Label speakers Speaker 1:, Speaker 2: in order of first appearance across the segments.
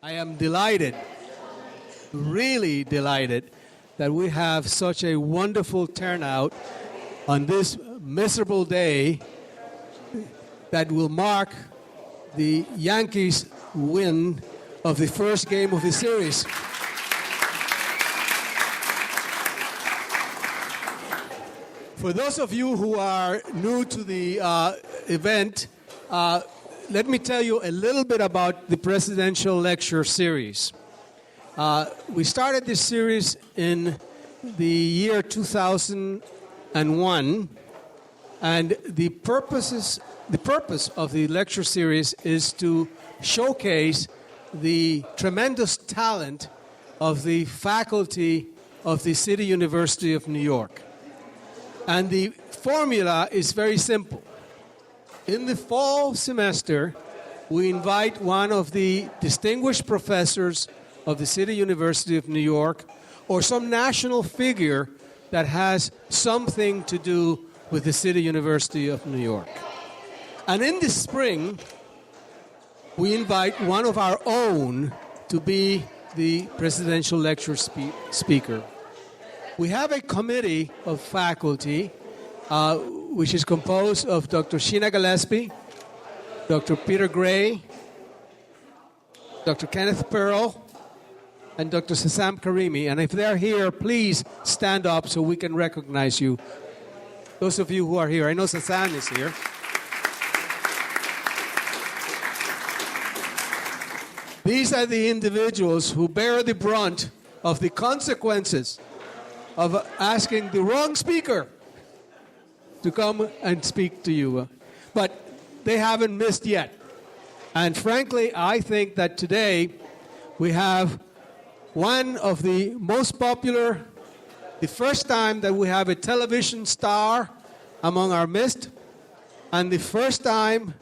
Speaker 1: I am delighted, really delighted, that we have such a wonderful turnout on this miserable day that will mark the Yankees' win of the first game of the series. For those of you who are new to the event, let me tell you a little bit about the presidential lecture series. We started this series in the year 2001, and the purpose of the lecture series is to showcase the tremendous talent of the faculty of the City University of New York. And the formula is very simple. In the fall semester, we invite one of the distinguished professors of the City University of New York or some national figure that has something to do with the City University of New York. And in the spring, we invite one of our own to be the presidential lecture speaker. We have a committee of faculty which is composed of Dr. Sheena Gillespie, Dr. Peter Gray, Dr. Kenneth Pearl, and Dr. Sassam Karimi. And if they're here, please stand up so we can recognize you. Those of you who are here, I know Sassam is here. These are the individuals who bear the brunt of the consequences of asking the wrong speaker to come and speak to you. But they haven't missed yet. And frankly, I think that today we have one of the most popular, the first time that we have a television star among our midst, and the first time,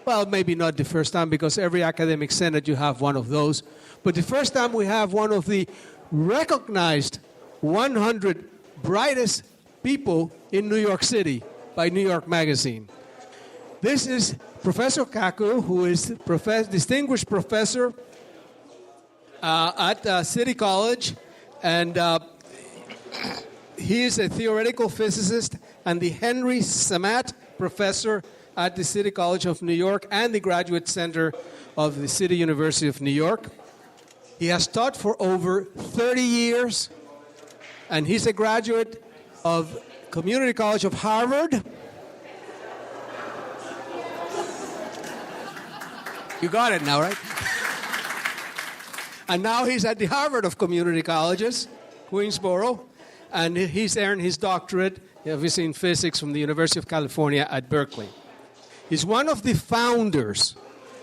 Speaker 1: well, maybe not the first time, because every academic senate you have one of those, but the first time we have one of the recognized 100 brightest people in New York City by New York Magazine. This is Professor Kaku, who is distinguished professor at City College, and he is a theoretical physicist and the Henry Semat Professor at the City College of New York and the Graduate Center of the City University of New York. He has taught for over 30 years, and he's a graduate of Community College of Harvard. You got it now, right? And now he's at the Harvard of Community Colleges, Queensboro, and he's earned his doctorate, obviously in physics, from the University of California at Berkeley. He's one of the founders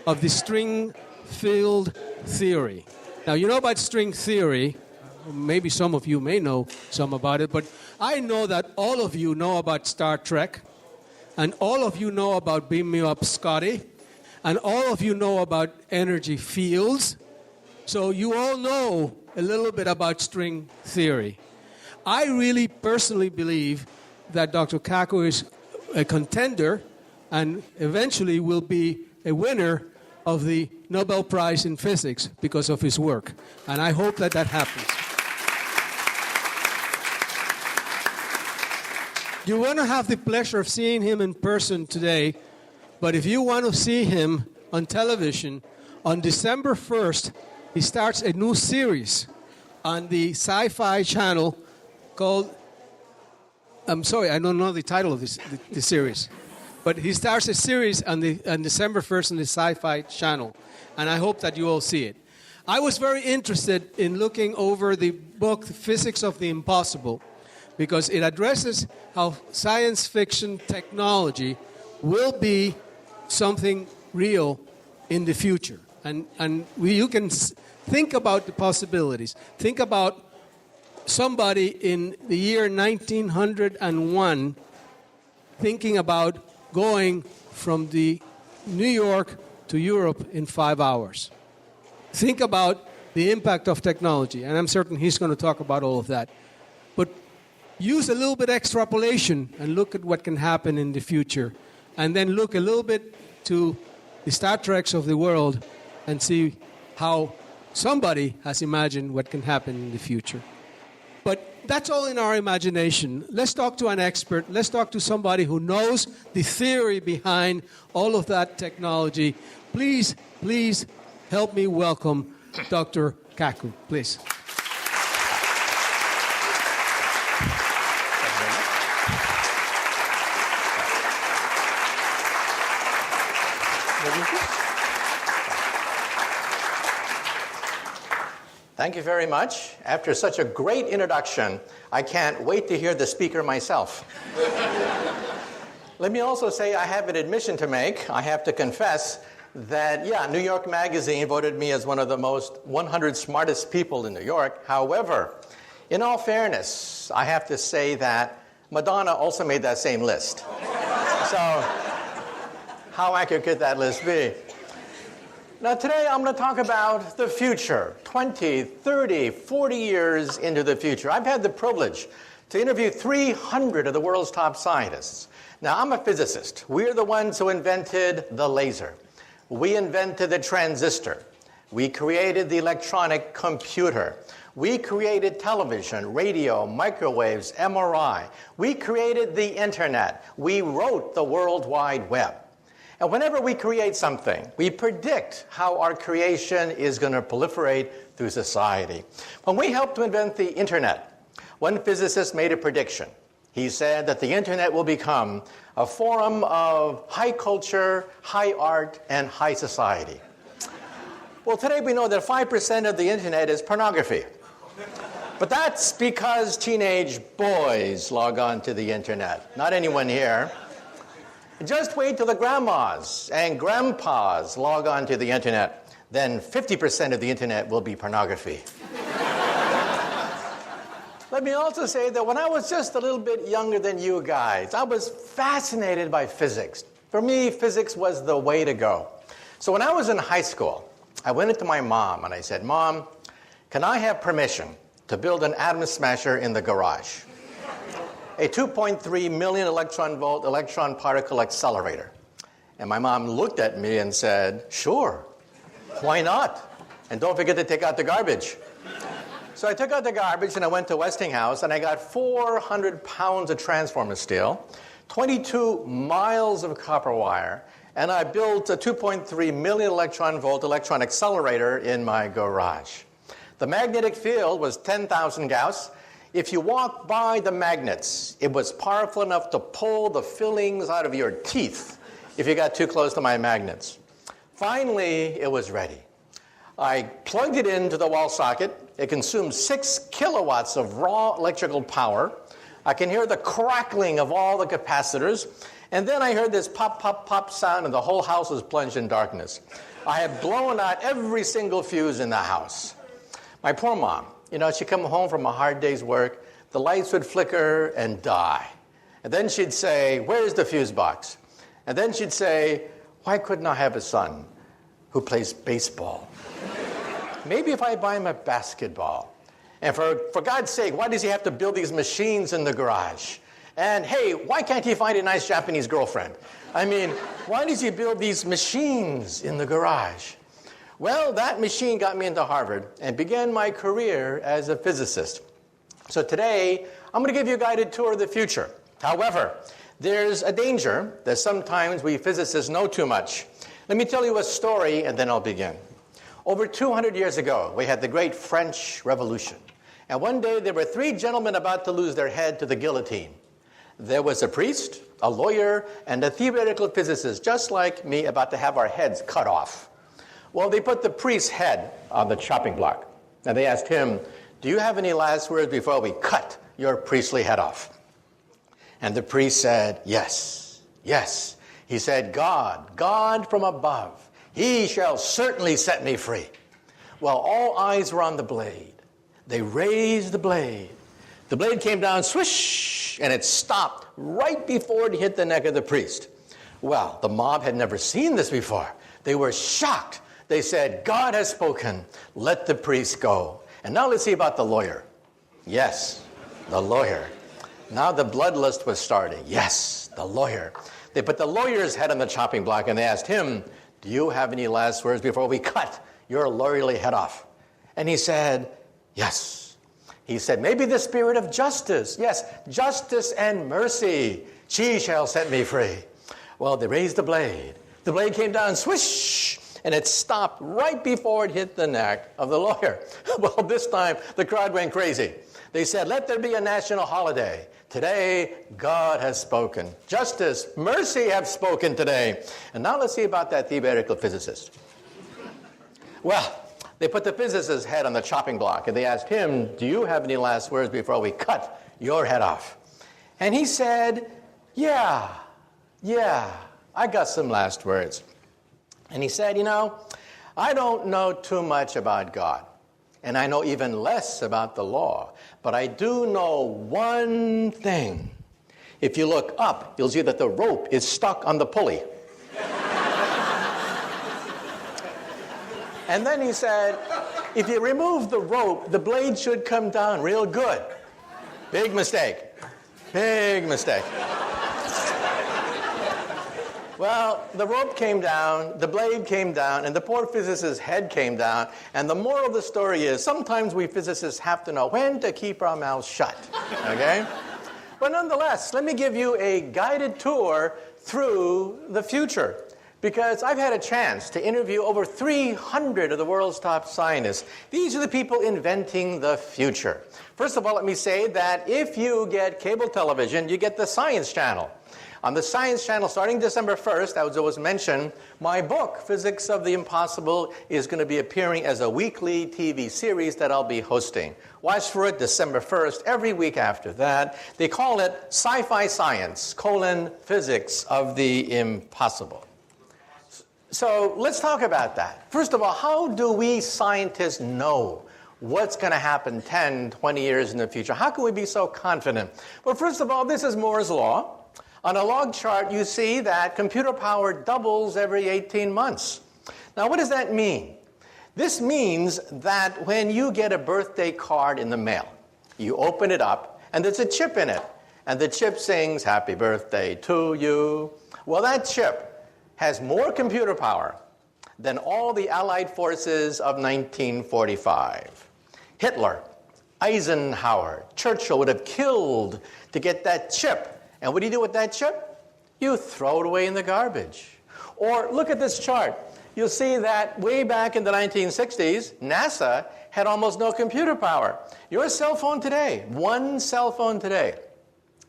Speaker 1: of the string field theory. Now, you know about string theory. Maybe some of you may know some about it, but I know that all of you know about Star Trek, and all of you know about Beam Me Up, Scotty, and all of you know about energy fields. So you all know a little bit about string theory. I really personally believe that Dr. Kaku is a contender and eventually will be a winner of the Nobel Prize in Physics because of his work. And I hope that that happens. You won't have the pleasure of seeing him in person today, but if you want to see him on television, on December 1st, he starts a new series on the Sci-Fi channel called, I'm sorry, I don't know the title of the series, but he starts a series on December 1st on the Sci-Fi channel, and I hope that you all see it. I was very interested in looking over the book, Physics of the Impossible, because it addresses how science fiction technology will be something real in the future. And you can think about the possibilities. Think about somebody in the year 1901 thinking about going from the New York to Europe in 5 hours. Think about the impact of technology, and I'm certain he's going to talk about all of that. But use a little bit extrapolation and look at what can happen in the future, and then look a little bit to the Star Treks of the world and see how somebody has imagined what can happen in the future. But that's all in our imagination. Let's talk to an expert. Let's talk to somebody who knows the theory behind all of that technology. Please, please help me welcome Dr. Kaku, please.
Speaker 2: Thank you very much. After such a great introduction, I can't wait to hear the speaker myself. Let me also say I have an admission to make. I have to confess that, New York Magazine voted me as one of the most 100 smartest people in New York. However, in all fairness, I have to say that Madonna also made that same list. So, how accurate could that list be? Now, today I'm going to talk about the future, 20, 30, 40 years into the future. I've had the privilege to interview 300 of the world's top scientists. Now, I'm a physicist. We're the ones who invented the laser. We invented the transistor. We created the electronic computer. We created television, radio, microwaves, MRI. We created the internet. We wrote the World Wide Web. And whenever we create something, we predict how our creation is going to proliferate through society. When we helped to invent the internet, one physicist made a prediction. He said that the internet will become a forum of high culture, high art, and high society. Well, today we know that 5% of the internet is pornography. But that's because teenage boys log on to the internet, not anyone here. Just wait till the grandmas and grandpas log on to the internet. Then 50% of the internet will be pornography. Let me also say that when I was just a little bit younger than you guys, I was fascinated by physics. For me, physics was the way to go. So when I was in high school, I went into my mom and I said, "Mom, can I have permission to build an atom smasher in the garage? A 2.3 million electron volt electron particle accelerator." And my mom looked at me and said, "Sure, why not? And don't forget to take out the garbage." So I took out the garbage and I went to Westinghouse and I got 400 pounds of transformer steel, 22 miles of copper wire, and I built a 2.3 million electron volt electron accelerator in my garage. The magnetic field was 10,000 Gauss. If you walked by the magnets, it was powerful enough to pull the fillings out of your teeth if you got too close to my magnets. Finally, it was ready. I plugged it into the wall socket. It consumed 6 kilowatts of raw electrical power. I can hear the crackling of all the capacitors. And then I heard this pop, pop, pop sound, and the whole house was plunged in darkness. I had blown out every single fuse in the house. My poor mom, she'd come home from a hard day's work, the lights would flicker and die. And then she'd say, "Where's the fuse box?" And then she'd say, "Why couldn't I have a son who plays baseball? Maybe if I buy him a basketball. And for God's sake, why does he have to build these machines in the garage? And hey, why can't he find a nice Japanese girlfriend? I mean, why does he build these machines in the garage?" Well, that machine got me into Harvard and began my career as a physicist. So today, I'm going to give you a guided tour of the future. However, there's a danger that sometimes we physicists know too much. Let me tell you a story, and then I'll begin. Over 200 years ago, we had the great French Revolution. And one day, there were 3 gentlemen about to lose their head to the guillotine. There was a priest, a lawyer, and a theoretical physicist, just like me, about to have our heads cut off. Well, they put the priest's head on the chopping block. And they asked him, "Do you have any last words before we cut your priestly head off?" And the priest said, "Yes, yes." He said, God from above, he shall certainly set me free." Well, all eyes were on the blade. They raised the blade. The blade came down, swish, and it stopped right before it hit the neck of the priest. Well, the mob had never seen this before. They were shocked. They said, "God has spoken. Let the priest go." And now let's see about the lawyer. Yes, the lawyer. Now the bloodlust was starting. Yes, the lawyer. They put the lawyer's head on the chopping block and they asked him, "Do you have any last words before we cut your lawyerly head off?" And he said, yes. He said, maybe the spirit of justice. Yes, justice and mercy. She shall set me free. Well, they raised the blade. The blade came down, swish, and it stopped right before it hit the neck of the lawyer. Well, this time, the crowd went crazy. They said, let there be a national holiday. Today, God has spoken. Justice, mercy have spoken today. And now let's see about that theoretical physicist. Well, they put the physicist's head on the chopping block, and they asked him, do you have any last words before we cut your head off? And he said, yeah, I got some last words. And he said, I don't know too much about God, and I know even less about the law, but I do know one thing. If you look up, you'll see that the rope is stuck on the pulley. And then he said, if you remove the rope, the blade should come down real good. Big mistake. Big mistake. Well, the rope came down, the blade came down, and the poor physicist's head came down. And the moral of the story is, sometimes we physicists have to know when to keep our mouths shut, okay? But nonetheless, let me give you a guided tour through the future, because I've had a chance to interview over 300 of the world's top scientists. These are the people inventing the future. First of all, let me say that if you get cable television, you get the Science Channel. On the Science Channel, starting December 1st, as was mentioned, my book, Physics of the Impossible, is going to be appearing as a weekly TV series that I'll be hosting. Watch for it December 1st, every week after that. They call it Sci-Fi Science, Physics of the Impossible. So let's talk about that. First of all, how do we scientists know what's going to happen 10, 20 years in the future? How can we be so confident? Well, first of all, this is Moore's Law. On a log chart, you see that computer power doubles every 18 months. Now, what does that mean? This means that when you get a birthday card in the mail, you open it up, and there's a chip in it. And the chip sings, "Happy birthday to you." Well, that chip has more computer power than all the Allied forces of 1945. Hitler, Eisenhower, Churchill would have killed to get that chip. And what do you do with that chip? You throw it away in the garbage. Or look at this chart. You'll see that way back in the 1960s, NASA had almost no computer power. Your cell phone today, one cell phone today,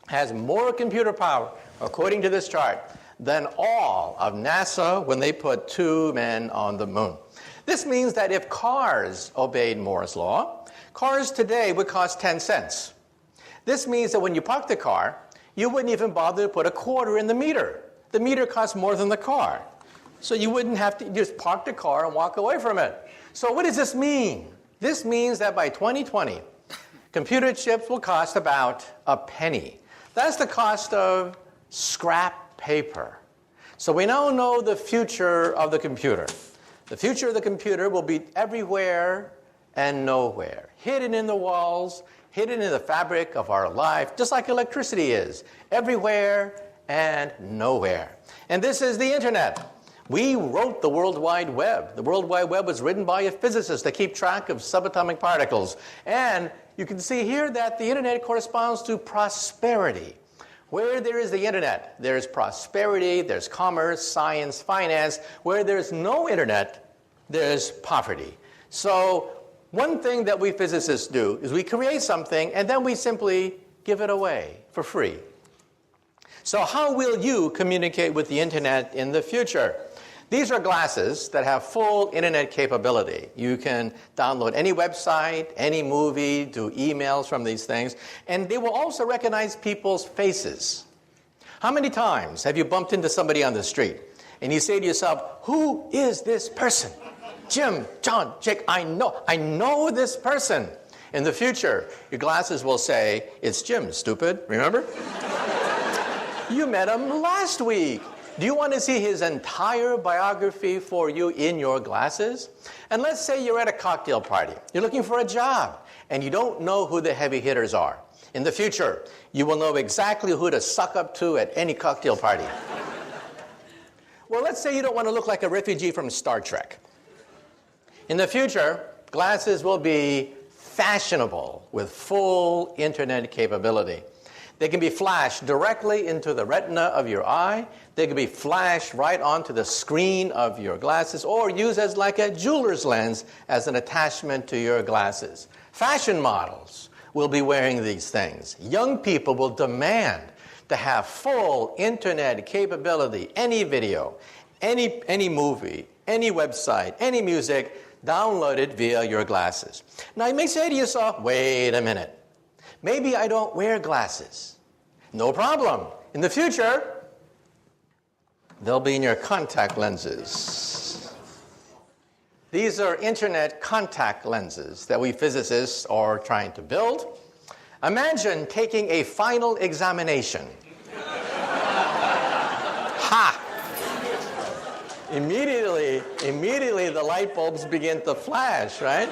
Speaker 2: has more computer power, according to this chart, than all of NASA when they put 2 men on the moon. This means that if cars obeyed Moore's Law, cars today would cost 10 cents. This means that when you park the car, you wouldn't even bother to put a quarter in the meter. The meter costs more than the car. So you wouldn't have to just park the car and walk away from it. So what does this mean? This means that by 2020, computer chips will cost about a penny. That's the cost of scrap paper. So we now know the future of the computer. The future of the computer will be everywhere and nowhere, hidden in the walls, hidden in the fabric of our life, just like electricity is, everywhere and nowhere. And this is the internet. We wrote the World Wide Web. The World Wide Web was written by a physicist to keep track of subatomic particles. And you can see here that the internet corresponds to prosperity. Where there is the internet, there's prosperity, there's commerce, science, finance. Where there's no internet, there's poverty. So one thing that we physicists do is we create something and then we simply give it away for free. So how will you communicate with the internet in the future? These are glasses that have full internet capability. You can download any website, any movie, do emails from these things, and they will also recognize people's faces. How many times have you bumped into somebody on the street and you say to yourself, who is this person? Jim, John, Jake, I know this person. In the future, your glasses will say, it's Jim, stupid, remember? You met him last week. Do you want to see his entire biography for you in your glasses? And let's say you're at a cocktail party. You're looking for a job, and you don't know who the heavy hitters are. In the future, you will know exactly who to suck up to at any cocktail party. Well, let's say you don't want to look like a refugee from Star Trek. In the future, Glasses will be fashionable with full internet capability. They can be flashed directly into the retina of your eye. They can be flashed right onto the screen of your glasses or used as like a jeweler's lens as an attachment to your glasses. Fashion models will be wearing these things. Young people will demand to have full internet capability, any video, any movie, any website, any music, downloaded via your glasses. Now you may say to yourself, wait a minute. Maybe I don't wear glasses. No problem. In the future, they'll be in your contact lenses. These are internet contact lenses that we physicists are trying to build. Imagine taking a final examination. Ha! Immediately the light bulbs begin to flash, right?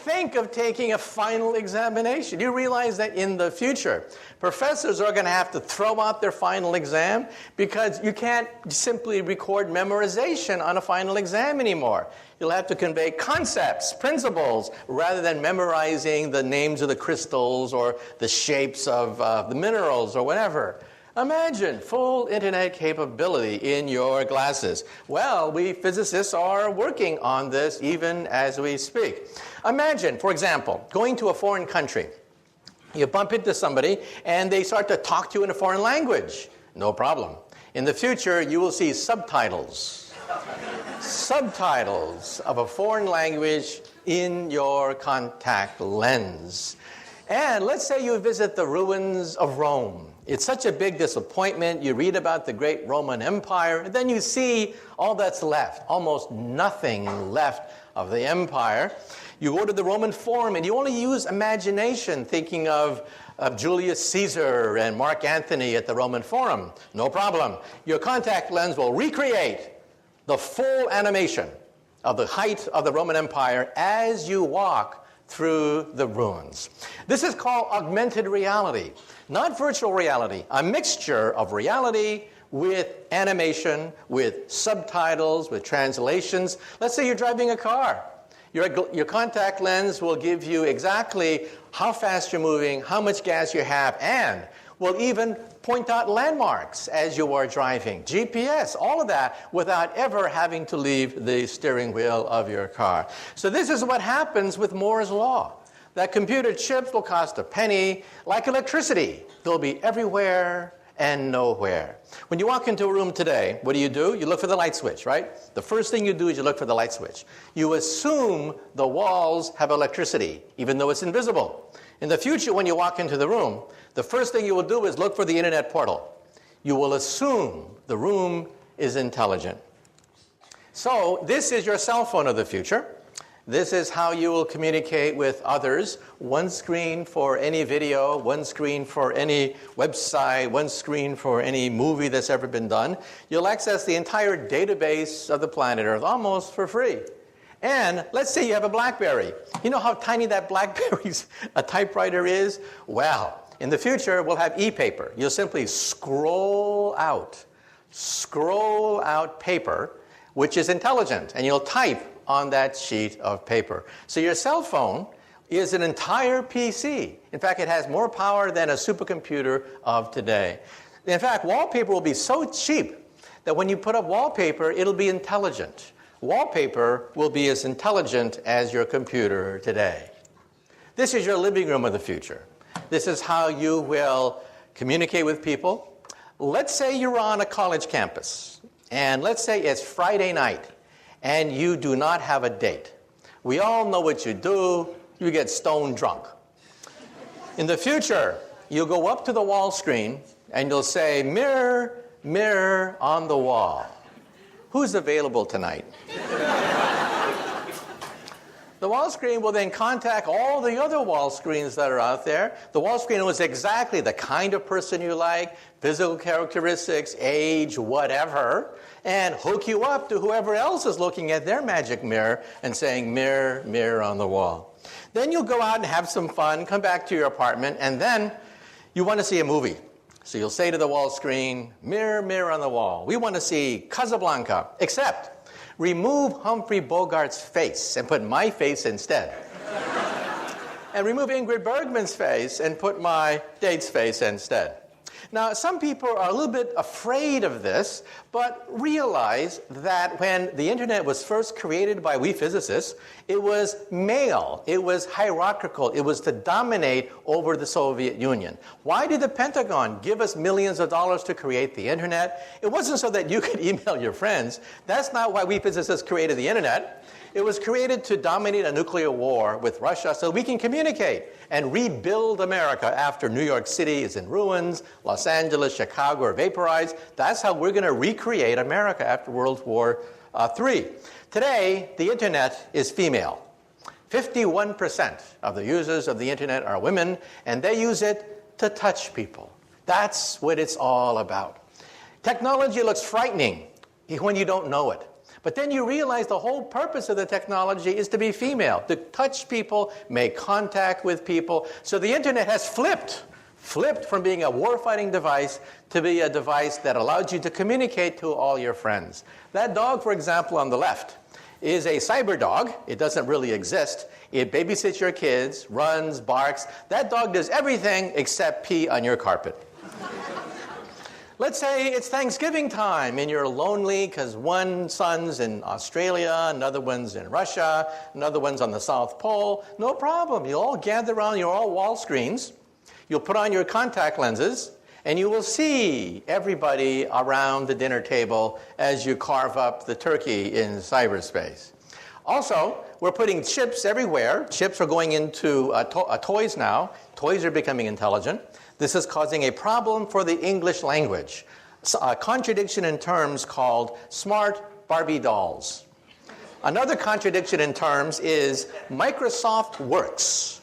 Speaker 2: Think of taking a final examination. You realize that in the future, professors are going to have to throw out their final exam because you can't simply record memorization on a final exam anymore. You'll have to convey concepts, principles, rather than memorizing the names of the crystals or the shapes of the minerals or whatever. Imagine full internet capability in your glasses. Well, we physicists are working on this even as we speak. Imagine, for example, going to a foreign country. You bump into somebody and they start to talk to you in a foreign language. No problem. In the future, you will see subtitles. Subtitles of a foreign language in your contact lens. And let's say you visit the ruins of Rome. It's such a big disappointment. You read about the great Roman Empire, and then you see all that's left, almost nothing left of the empire. You go to the Roman Forum, and you only use imagination, thinking of Julius Caesar and Mark Antony at the Roman Forum. No problem. Your contact lens will recreate the full animation of the height of the Roman Empire as you walk through the ruins. This is called augmented reality, not virtual reality, a mixture of reality with animation, with subtitles, with translations. Let's say you're driving a car. Your contact lens will give you exactly how fast you're moving, how much gas you have, and will even point out landmarks as you are driving. GPS, all of that, without ever having to leave the steering wheel of your car. So this is what happens with Moore's Law. That computer chips will cost a penny, like electricity. They'll be everywhere and nowhere. When you walk into a room today, what do? You look for the light switch, right? The first thing you do is you look for the light switch. You assume the walls have electricity, even though it's invisible. In the future, when you walk into the room, the first thing you will do is look for the internet portal. You will assume the room is intelligent. So this is your cell phone of the future. This is how you will communicate with others. One screen for any video, one screen for any website, one screen for any movie that's ever been done. You'll access the entire database of the planet Earth almost for free. And let's say you have a BlackBerry. You know how tiny that BlackBerry's a typewriter is? Well, in the future, we'll have e-paper. You'll simply scroll out paper, which is intelligent, and you'll type on that sheet of paper. So your cell phone is an entire PC. In fact, it has more power than a supercomputer of today. In fact, wallpaper will be so cheap that when you put up wallpaper, it'll be intelligent. Wallpaper will be as intelligent as your computer today. This is your living room of the future. This is how you will communicate with people. Let's say you're on a college campus, and let's say it's Friday night, and you do not have a date. We all know what you do. You get stone drunk. In the future, you'll go up to the wall screen, and you'll say, "Mirror, mirror on the wall, who's available tonight?" The wall screen will then contact all the other wall screens that are out there. The wall screen knows exactly the kind of person you like, physical characteristics, age, whatever, and hook you up to whoever else is looking at their magic mirror and saying, "Mirror, mirror on the wall." Then you'll go out and have some fun, come back to your apartment, and then you want to see a movie. So you'll say to the wall screen, "Mirror, mirror on the wall, we want to see Casablanca, except Remove Humphrey Bogart's face and put my face instead. And remove Ingrid Bergman's face and put my date's face instead. Now, some people are a little bit afraid of this, but realize that when the internet was first created by we physicists, it was male, it was hierarchical, it was to dominate over the Soviet Union. Why did the Pentagon give us millions of dollars to create the internet? It wasn't so that you could email your friends. That's not why we physicists created the internet. It was created to dominate a nuclear war with Russia so we can communicate and rebuild America after New York City is in ruins, Los Angeles, Chicago are vaporized. That's how we're going to recreate America after World War III. Today, the internet is female. 51% of the users of the internet are women, and they use it to touch people. That's what it's all about. Technology looks frightening when you don't know it. But then you realize the whole purpose of the technology is to be female, to touch people, make contact with people. So the internet has flipped from being a war-fighting device to be a device that allows you to communicate to all your friends. That dog, for example, on the left, is a cyber dog. It doesn't really exist. It babysits your kids, runs, barks. That dog does everything except pee on your carpet. Let's say it's Thanksgiving time and you're lonely because one son's in Australia, another one's in Russia, another one's on the South Pole. No problem. You'll all gather around your all wall screens. You'll put on your contact lenses and you will see everybody around the dinner table as you carve up the turkey in cyberspace. Also, we're putting chips everywhere. Chips are going into toys now. Toys are becoming intelligent. This is causing a problem for the English language. A contradiction in terms called smart Barbie dolls. Another contradiction in terms is Microsoft Works.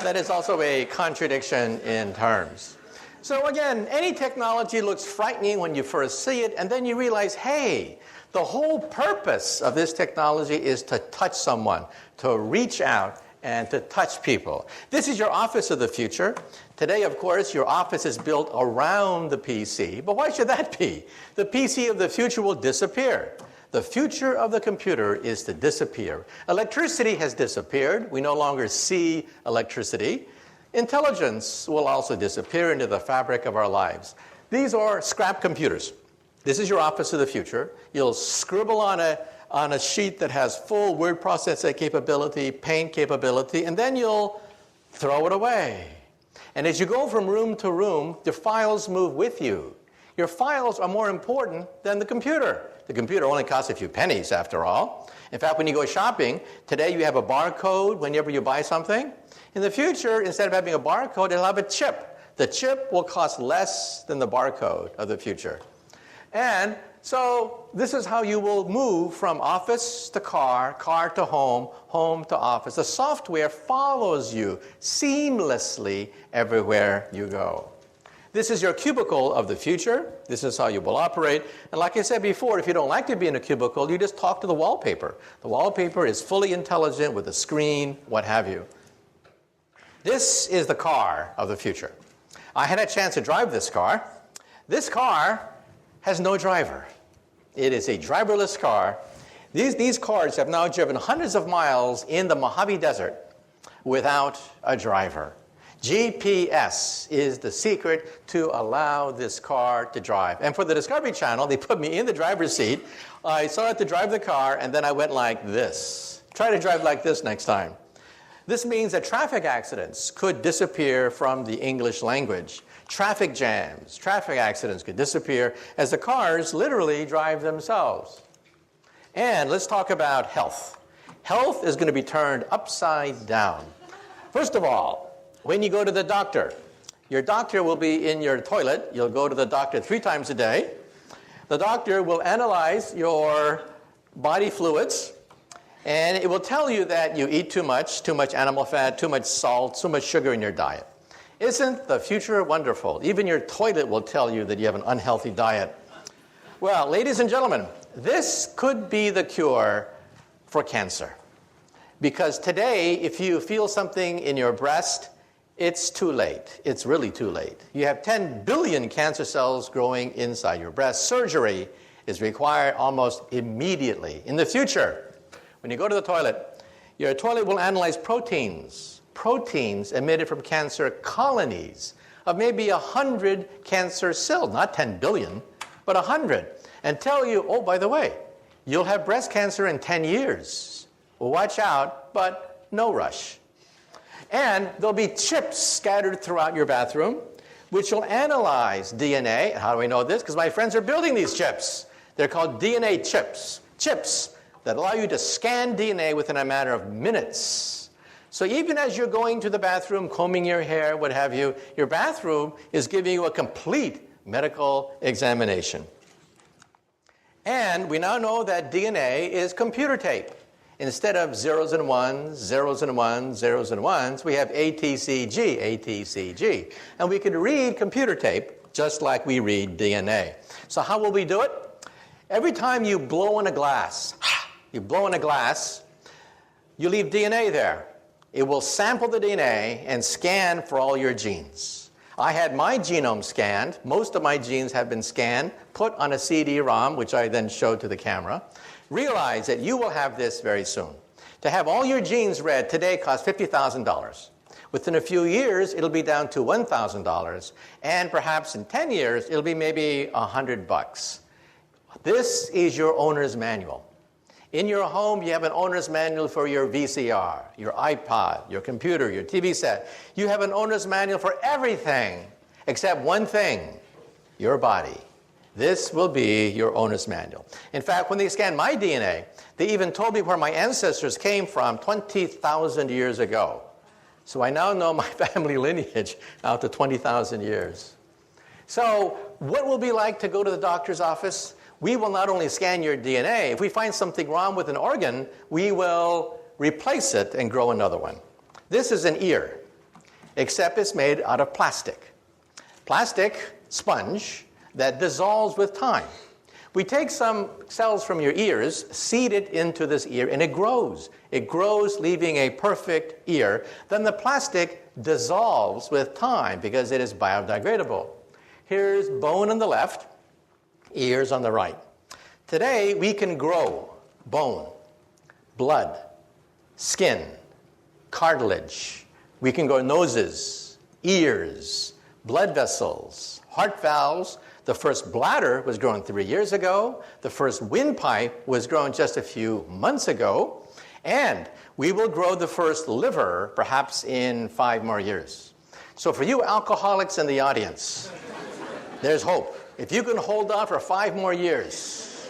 Speaker 2: That is also a contradiction in terms. So again, any technology looks frightening when you first see it, and then you realize, hey, the whole purpose of this technology is to touch someone, to reach out and to touch people. This is your office of the future. Today, of course, your office is built around the PC. But why should that be? The PC of the future will disappear. The future of the computer is to disappear. Electricity has disappeared. We no longer see electricity. Intelligence will also disappear into the fabric of our lives. These are scrap computers. This is your office of the future. You'll scribble on a sheet that has full word processing capability, paint capability, and then you'll throw it away. And as you go from room to room, the files move with you. Your files are more important than the computer. The computer only costs a few pennies, after all. In fact, when you go shopping, today you have a barcode whenever you buy something. In the future, instead of having a barcode, it'll have a chip. The chip will cost less than the barcode of the future. And so this is how you will move from office to car, car to home, home to office. The software follows you seamlessly everywhere you go. This is your cubicle of the future. This is how you will operate. And like I said before, if you don't like to be in a cubicle, you just talk to the wallpaper. The wallpaper is fully intelligent with a screen, what have you. This is the car of the future. I had a chance to drive this car. This car has no driver. It is a driverless car. These cars have now driven hundreds of miles in the Mojave Desert without a driver. GPS is the secret to allow this car to drive. And for the Discovery Channel, they put me in the driver's seat. I started to drive the car, and then I went like this. Try to drive like this next time. This means that traffic accidents could disappear from the English language. Traffic jams, traffic accidents could disappear as the cars literally drive themselves. And let's talk about health. Health is going to be turned upside down. First of all, when you go to the doctor, your doctor will be in your toilet. You'll go to the doctor 3 times a day. The doctor will analyze your body fluids, and it will tell you that you eat too much animal fat, too much salt, too much sugar in your diet. Isn't the future wonderful? Even your toilet will tell you that you have an unhealthy diet. Well, ladies and gentlemen, this could be the cure for cancer. Because today, if you feel something in your breast, it's too late. It's really too late. You have 10 billion cancer cells growing inside your breast. Surgery is required almost immediately. In the future, when you go to the toilet, your toilet will analyze proteins emitted from cancer colonies of maybe 100 cancer cells, not 10 billion, but 100, and tell you, oh, by the way, you'll have breast cancer in 10 years. Well, watch out, but no rush. And there'll be chips scattered throughout your bathroom, which will analyze DNA. How do we know this? Because my friends are building these chips. They're called DNA chips. Chips that allow you to scan DNA within a matter of minutes. So even as you're going to the bathroom, combing your hair, what have you, your bathroom is giving you a complete medical examination. And we now know that DNA is computer tape. Instead of zeros and ones, zeros and ones, zeros and ones, we have ATCG, ATCG. And we can read computer tape just like we read DNA. So how will we do it? Every time you blow in a glass, you leave DNA there. It will sample the DNA and scan for all your genes. I had my genome scanned. Most of my genes have been scanned, put on a CD-ROM, which I then showed to the camera. Realize that you will have this very soon. To have all your genes read today costs $50,000. Within a few years, it'll be down to $1,000. And perhaps in 10 years, it'll be maybe $100. This is your owner's manual. In your home, you have an owner's manual for your VCR, your iPod, your computer, your TV set. You have an owner's manual for everything except one thing, your body. This will be your owner's manual. In fact, when they scanned my DNA, they even told me where my ancestors came from 20,000 years ago. So I now know my family lineage out to 20,000 years. So what will it be like to go to the doctor's office? We will not only scan your DNA. If we find something wrong with an organ, we will replace it and grow another one. This is an ear, except it's made out of plastic. Plastic sponge that dissolves with time. We take some cells from your ears, seed it into this ear, and it grows. It grows, leaving a perfect ear. Then the plastic dissolves with time because it is biodegradable. Here's bone on the left, ears on the right. Today, we can grow bone, blood, skin, cartilage. We can grow noses, ears, blood vessels, heart valves. The first bladder was grown 3 years ago. The first windpipe was grown just a few months ago. And we will grow the first liver perhaps in 5 more years. So for you alcoholics in the audience, there's hope. If you can hold on for 5 more years,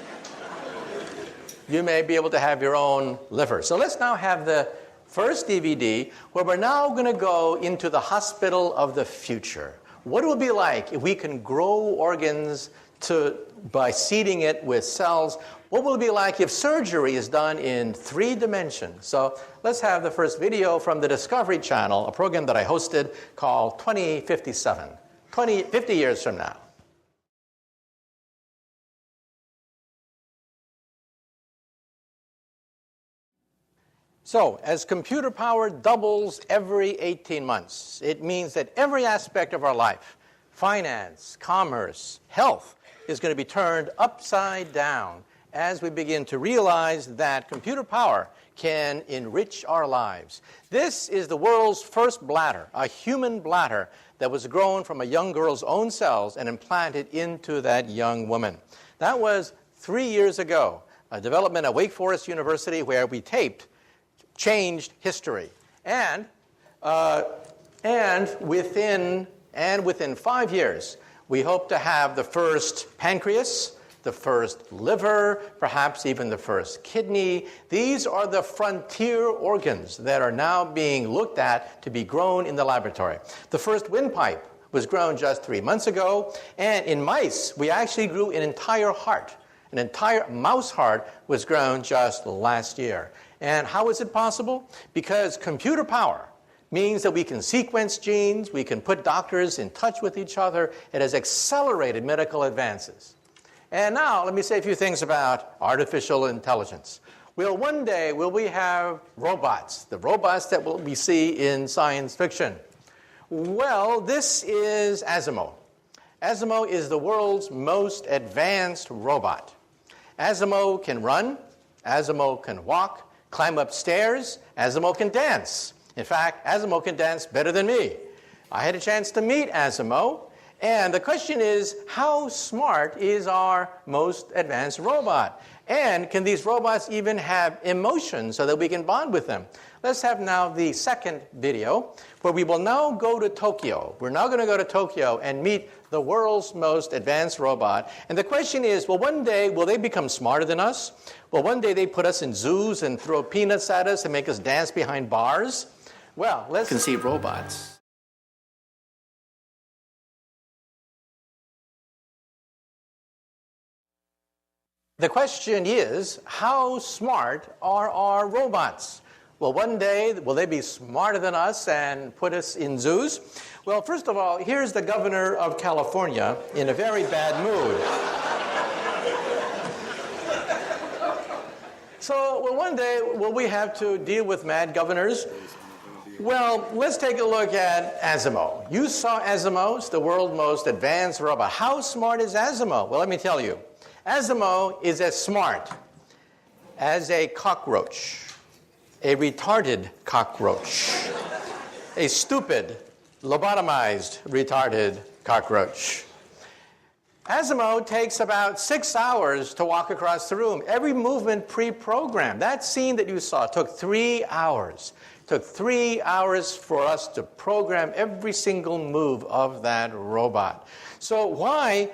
Speaker 2: you may be able to have your own liver. So let's now have the first DVD where we're now going to go into the hospital of the future. What it will be like if we can grow organs by seeding it with cells. What will it be like if surgery is done in 3 dimensions? So let's have the first video from the Discovery Channel, a program that I hosted called 2057, 50 years from now. So, as computer power doubles every 18 months, it means that every aspect of our life, finance, commerce, health, is going to be turned upside down as we begin to realize that computer power can enrich our lives. This is the world's first bladder, a human bladder that was grown from a young girl's own cells and implanted into that young woman. That was 3 years ago, a development at Wake Forest University where we taped changed history. And within 5 years, we hope to have the first pancreas, the first liver, perhaps even the first kidney. These are the frontier organs that are now being looked at to be grown in the laboratory. The first windpipe was grown just 3 months ago, and in mice, we actually grew an entire heart. An entire mouse heart was grown just last year. And how is it possible? Because computer power means that we can sequence genes, we can put doctors in touch with each other. It has accelerated medical advances. And now, let me say a few things about artificial intelligence. One day, will we have robots, the robots that we see in science fiction? Well, this is Asimo. Asimo is the world's most advanced robot. Asimo can run, Asimo can walk, climb up stairs, Asimo can dance. In fact, Asimo can dance better than me. I had a chance to meet Asimo, and the question is, how smart is our most advanced robot? And can these robots even have emotions so that we can bond with them? Let's have now the second video, where we will now go to Tokyo. We're now going to go to Tokyo and meet the world's most advanced robot. And the question is, well, one day, will they become smarter than us? Well, one day they put us in zoos and throw peanuts at us and make us dance behind bars? Well, let's conceive robots. The question is, how smart are our robots? Well, one day, will they be smarter than us and put us in zoos? Well, first of all, here's the governor of California in a very bad mood. So, well, one day, will we have to deal with mad governors? Well, let's take a look at Asimo. You saw Asimo, it's the world's most advanced robot. How smart is Asimo? Well, let me tell you. Asimo is as smart as a cockroach, a retarded cockroach, a stupid, lobotomized, retarded cockroach. Asimo takes about 6 hours to walk across the room. Every movement pre-programmed. That scene that you saw took 3 hours. It took 3 hours for us to program every single move of that robot. So why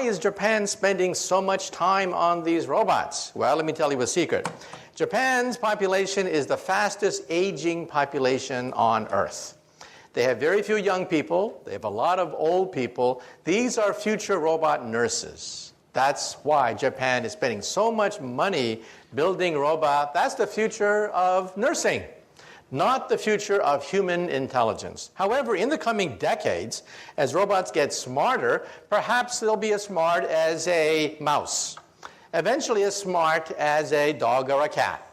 Speaker 2: is Japan spending so much time on these robots? Well, let me tell you a secret. Japan's population is the fastest aging population on Earth. They have very few young people. They have a lot of old people. These are future robot nurses. That's why Japan is spending so much money building robots. That's the future of nursing, not the future of human intelligence. However, in the coming decades, as robots get smarter, perhaps they'll be as smart as a mouse, eventually as smart as a dog or a cat.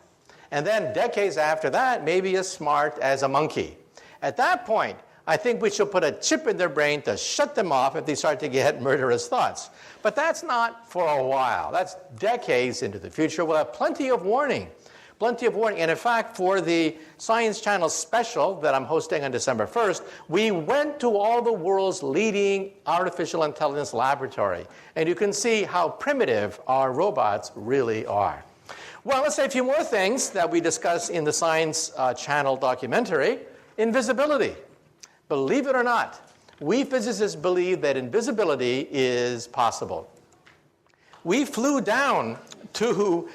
Speaker 2: And then decades after that, maybe as smart as a monkey. At that point, I think we should put a chip in their brain to shut them off if they start to get murderous thoughts. But that's not for a while. That's decades into the future. We'll have plenty of warning. Plenty of warning. And in fact, for the Science Channel special that I'm hosting on December 1st, we went to all the world's leading artificial intelligence laboratory. And you can see how primitive our robots really are. Well, let's say a few more things that we discuss in the Science Channel documentary. Invisibility. Believe it or not, we physicists believe that invisibility is possible. We flew down to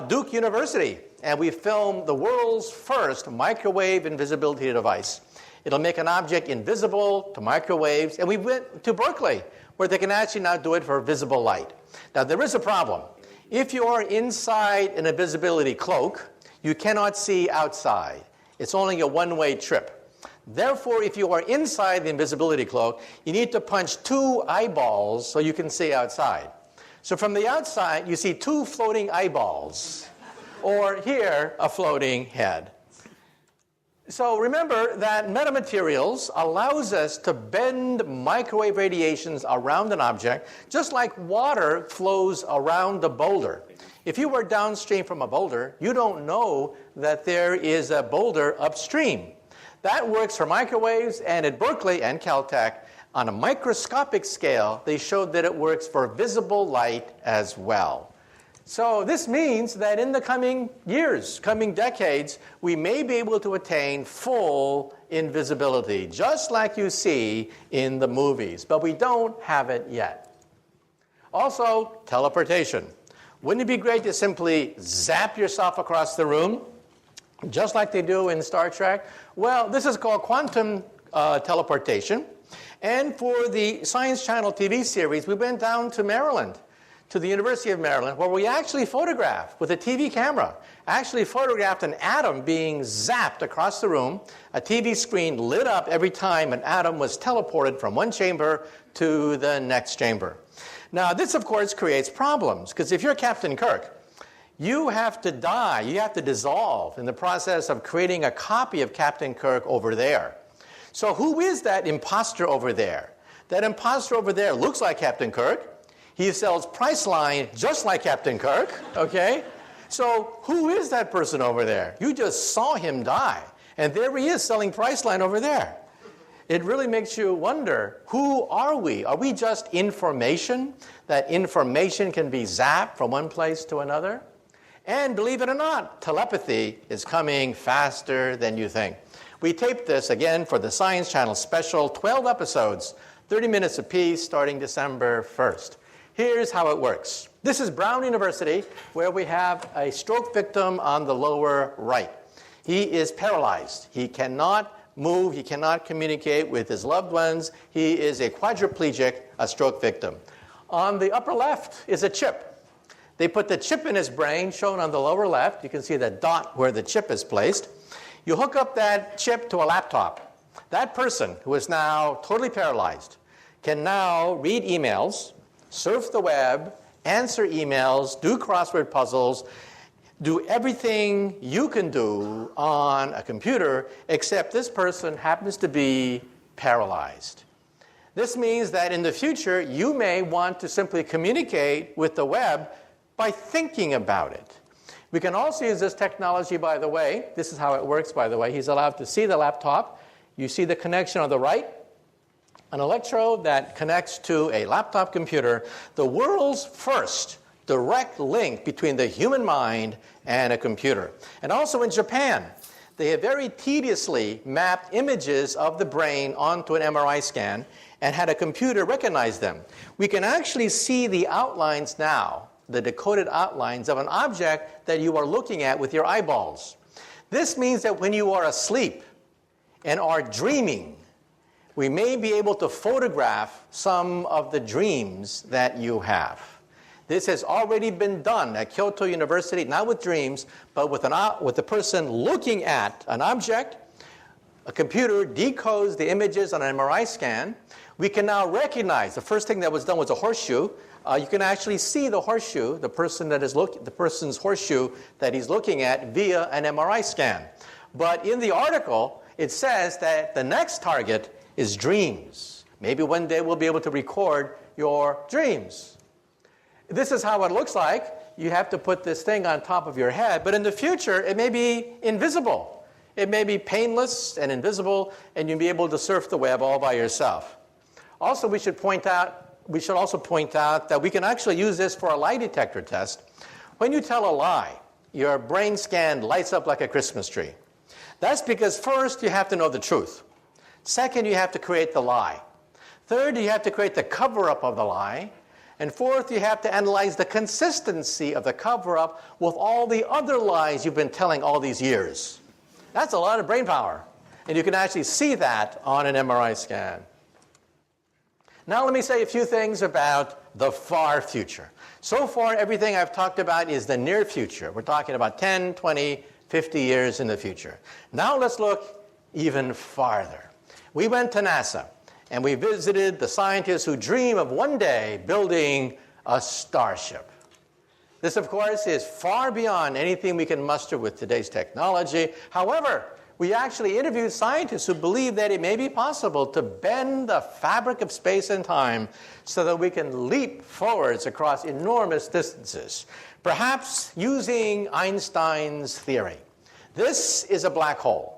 Speaker 2: Duke University, and we filmed the world's first microwave invisibility device. It'll make an object invisible to microwaves, and we went to Berkeley, where they can actually now do it for visible light. Now, there is a problem. If you are inside an invisibility cloak, you cannot see outside. It's only a one-way trip. Therefore, if you are inside the invisibility cloak, you need to punch 2 eyeballs so you can see outside. So from the outside, you see 2 floating eyeballs, or here, a floating head. So remember that metamaterials allows us to bend microwave radiations around an object, just like water flows around a boulder. If you were downstream from a boulder, you don't know that there is a boulder upstream. That works for microwaves, and at Berkeley and Caltech, on a microscopic scale, they showed that it works for visible light as well. So this means that in the coming years, coming decades, we may be able to attain full invisibility, just like you see in the movies, but we don't have it yet. Also, teleportation. Wouldn't it be great to simply zap yourself across the room, just like they do in Star Trek? Well, this is called quantum teleportation. And for the Science Channel TV series, we went down to Maryland, to the University of Maryland, where we actually photographed with a TV camera, actually photographed an atom being zapped across the room. A TV screen lit up every time an atom was teleported from one chamber to the next chamber. Now, this, of course, creates problems, because if you're Captain Kirk, you have to die, you have to dissolve in the process of creating a copy of Captain Kirk over there. So who is that imposter over there? That imposter over there looks like Captain Kirk. He sells Priceline just like Captain Kirk, okay? So who is that person over there? You just saw him die. And there he is selling Priceline over there. It really makes you wonder, who are we? Are we just information? That information can be zapped from one place to another? And believe it or not, telepathy is coming faster than you think. We taped this again for the Science Channel special, 12 episodes, 30 minutes apiece, starting December 1st. Here's how it works. This is Brown University, where we have a stroke victim on the lower right. He is paralyzed. He cannot move. He cannot communicate with his loved ones. He is a quadriplegic, a stroke victim. On the upper left is a chip. They put the chip in his brain, shown on the lower left. You can see the dot where the chip is placed. You hook up that chip to a laptop. That person, who is now totally paralyzed, can now read emails, surf the web, answer emails, do crossword puzzles, do everything you can do on a computer, except this person happens to be paralyzed. This means that in the future, you may want to simply communicate with the web by thinking about it. We can also use this technology, by the way. This is how it works, by the way. He's allowed to see the laptop. You see the connection on the right. An electrode that connects to a laptop computer, the world's first direct link between the human mind and a computer. And also in Japan, they have very tediously mapped images of the brain onto an MRI scan and had a computer recognize them. We can actually see the outlines now, the decoded outlines of an object that you are looking at with your eyeballs. This means that when you are asleep and are dreaming, we may be able to photograph some of the dreams that you have. This has already been done at Kyoto University, not with dreams, but with a person looking at an object. A computer decodes the images on an MRI scan. We can now recognize, the first thing that was done was a horseshoe. You can actually see the horseshoe, the person's horseshoe that he's looking at via an MRI scan. But in the article, it says that the next target is dreams. Maybe one day we'll be able to record your dreams. This is how it looks like. You have to put this thing on top of your head, but in the future, it may be invisible. It may be painless and invisible, and you'll be able to surf the web all by yourself. Also, we should also point out that we can actually use this for a lie detector test. When you tell a lie, your brain scan lights up like a Christmas tree. That's because first, you have to know the truth. Second, you have to create the lie. Third, you have to create the cover-up of the lie. And fourth, you have to analyze the consistency of the cover-up with all the other lies you've been telling all these years. That's a lot of brain power. And you can actually see that on an MRI scan. Now let me say a few things about the far future. So far, everything I've talked about is the near future. We're talking about 10, 20, 50 years in the future. Now let's look even farther. We went to NASA, and we visited the scientists who dream of one day building a starship. This, of course, is far beyond anything we can muster with today's technology. However, we actually interviewed scientists who believe that it may be possible to bend the fabric of space and time so that we can leap forwards across enormous distances, perhaps using Einstein's theory. This is a black hole.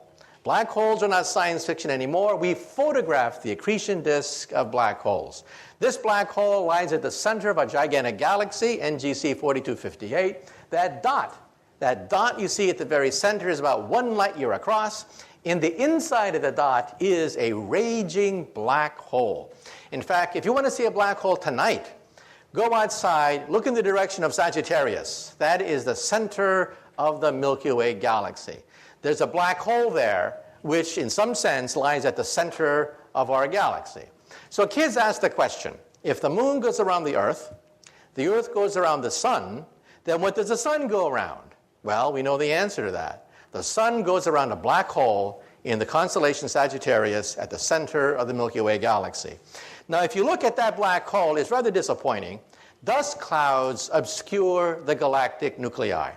Speaker 2: Black holes are not science fiction anymore. We photographed the accretion disk of black holes. This black hole lies at the center of a gigantic galaxy, NGC 4258. That dot you see at the very center is about 1 light year across. In the inside of the dot is a raging black hole. In fact, if you want to see a black hole tonight, go outside, look in the direction of Sagittarius. That is the center of the Milky Way galaxy. There's a black hole there, which in some sense lies at the center of our galaxy. So kids ask the question, if the moon goes around the Earth goes around the sun, then what does the sun go around? Well, we know the answer to that. The sun goes around a black hole in the constellation Sagittarius at the center of the Milky Way galaxy. Now, if you look at that black hole, it's rather disappointing. Dust clouds obscure the galactic nuclei.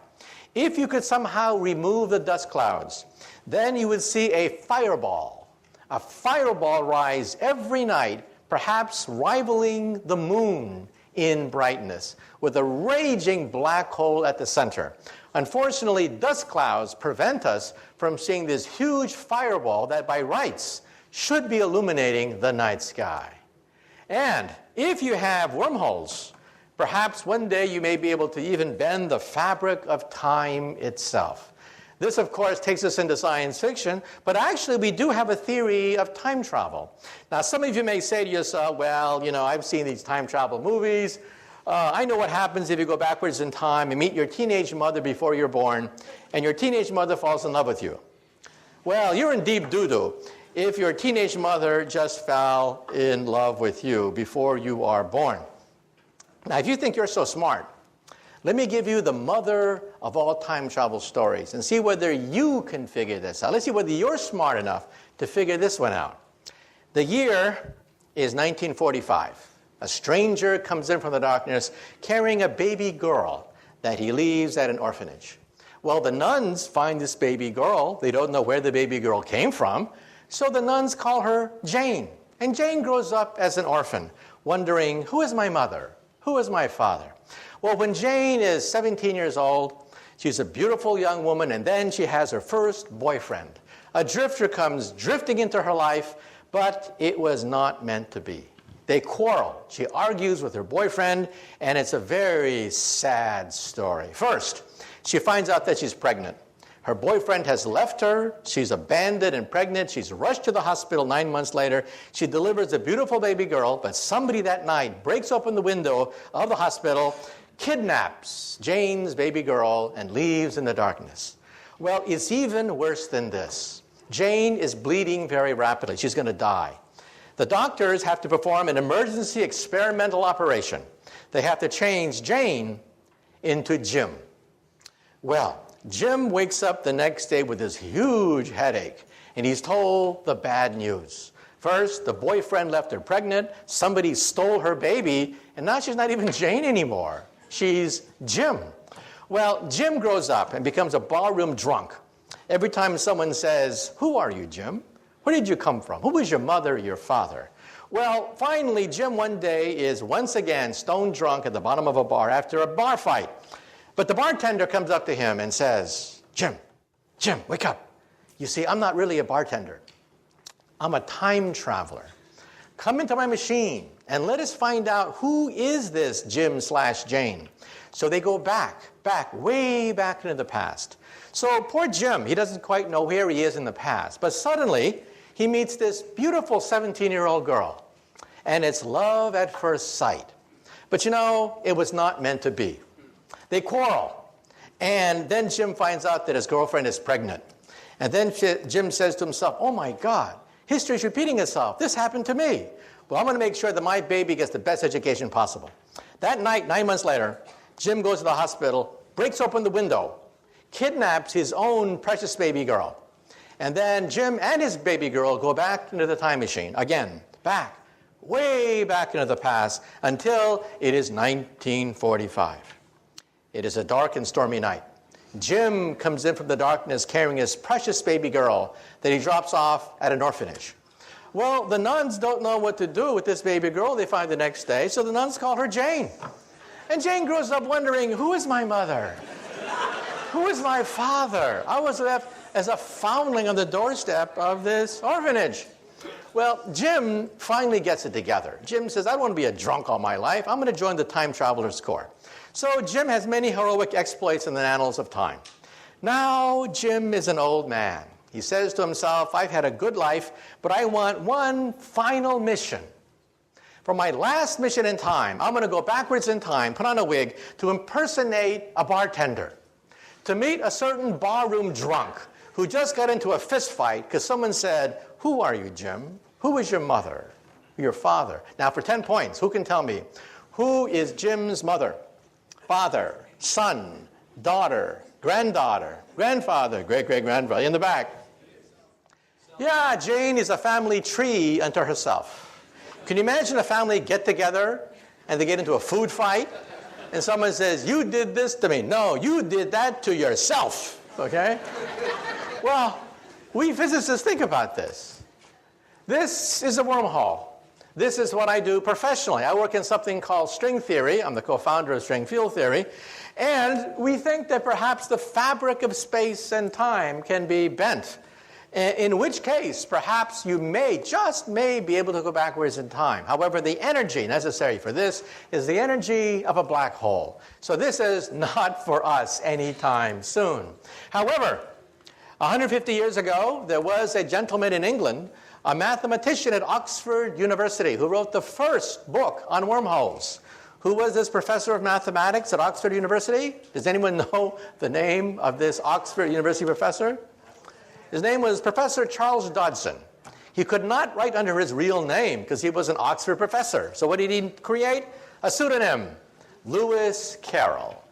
Speaker 2: If you could somehow remove the dust clouds, then you would see a fireball. A fireball rise every night, perhaps rivaling the moon in brightness, with a raging black hole at the center. Unfortunately, dust clouds prevent us from seeing this huge fireball that by rights should be illuminating the night sky. And if you have wormholes, perhaps one day you may be able to even bend the fabric of time itself. This, of course, takes us into science fiction, but actually we do have a theory of time travel. Now, some of you may say to yourself, well, I've seen these time travel movies. I know what happens if you go backwards in time and meet your teenage mother before you're born, and your teenage mother falls in love with you. Well, you're in deep doo-doo if your teenage mother just fell in love with you before you are born. Now, if you think you're so smart, let me give you the mother of all time travel stories and see whether you can figure this out. Let's see whether you're smart enough to figure this one out. The year is 1945. A stranger comes in from the darkness carrying a baby girl that he leaves at an orphanage. Well, the nuns find this baby girl. They don't know where the baby girl came from, so the nuns call her Jane. And Jane grows up as an orphan, wondering, who is my mother? Who is my father? Well, when Jane is 17 years old, she's a beautiful young woman, and then she has her first boyfriend. A drifter comes drifting into her life, but it was not meant to be. They quarrel. She argues with her boyfriend, and it's a very sad story. First, she finds out that she's pregnant. Her boyfriend has left her. She's abandoned and pregnant. She's rushed to the hospital 9 months later. She delivers a beautiful baby girl, but somebody that night breaks open the window of the hospital, kidnaps Jane's baby girl, and leaves in the darkness. Well, it's even worse than this. Jane is bleeding very rapidly. She's going to die. The doctors have to perform an emergency experimental operation. They have to change Jane into Jim. Well, Jim wakes up the next day with this huge headache, and he's told the bad news. First, the boyfriend left her pregnant, somebody stole her baby, and now she's not even Jane anymore. She's Jim. Well, Jim grows up and becomes a barroom drunk. Every time someone says, who are you, Jim? Where did you come from? Who was your mother or your father? Well, finally, Jim one day is once again stone drunk at the bottom of a bar after a bar fight. But the bartender comes up to him and says, Jim, wake up. You see, I'm not really a bartender. I'm a time traveler. Come into my machine and let us find out who is this Jim/Jane. So they go back, way back into the past. So poor Jim, he doesn't quite know where he is in the past. But suddenly, he meets this beautiful 17-year-old girl. And it's love at first sight. But it was not meant to be. They quarrel. And then Jim finds out that his girlfriend is pregnant. And then Jim says to himself, oh my God, history's repeating itself. This happened to me. Well, I'm going to make sure that my baby gets the best education possible. That night, 9 months later, Jim goes to the hospital, breaks open the window, kidnaps his own precious baby girl. And then Jim and his baby girl go back into the time machine. Again, way back into the past, until it is 1945. It is a dark and stormy night. Jim comes in from the darkness carrying his precious baby girl that he drops off at an orphanage. Well, the nuns don't know what to do with this baby girl they find the next day, so the nuns call her Jane. And Jane grows up wondering, who is my mother? Who is my father? I was left as a foundling on the doorstep of this orphanage. Well, Jim finally gets it together. Jim says, I don't want to be a drunk all my life. I'm going to join the Time Traveler's Corps. So Jim has many heroic exploits in the annals of time. Now Jim is an old man. He says to himself, I've had a good life, but I want one final mission. For my last mission in time, I'm going to go backwards in time, put on a wig, to impersonate a bartender, to meet a certain barroom drunk who just got into a fist fight because someone said, who are you, Jim? Who is your mother? Your father? Now, for 10 points, who can tell me, who is Jim's mother? Father, son, daughter, granddaughter, grandfather, great-great-grandfather, in the back. Yeah, Jane is a family tree unto herself. Can you imagine a family get together and they get into a food fight and someone says, you did this to me. No, you did that to yourself, okay? Well, we physicists think about this. This is a wormhole. This is what I do professionally. I work in something called string theory. I'm the co-founder of string field theory. And we think that perhaps the fabric of space and time can be bent. In which case, perhaps you just may be able to go backwards in time. However, the energy necessary for this is the energy of a black hole. So this is not for us anytime soon. However, 150 years ago, there was a gentleman in England, a mathematician at Oxford University, who wrote the first book on wormholes. Who was this professor of mathematics at Oxford University? Does anyone know the name of this Oxford University professor? His name was Professor Charles Dodson. He could not write under his real name because he was an Oxford professor. So what did he create? A pseudonym, Lewis Carroll.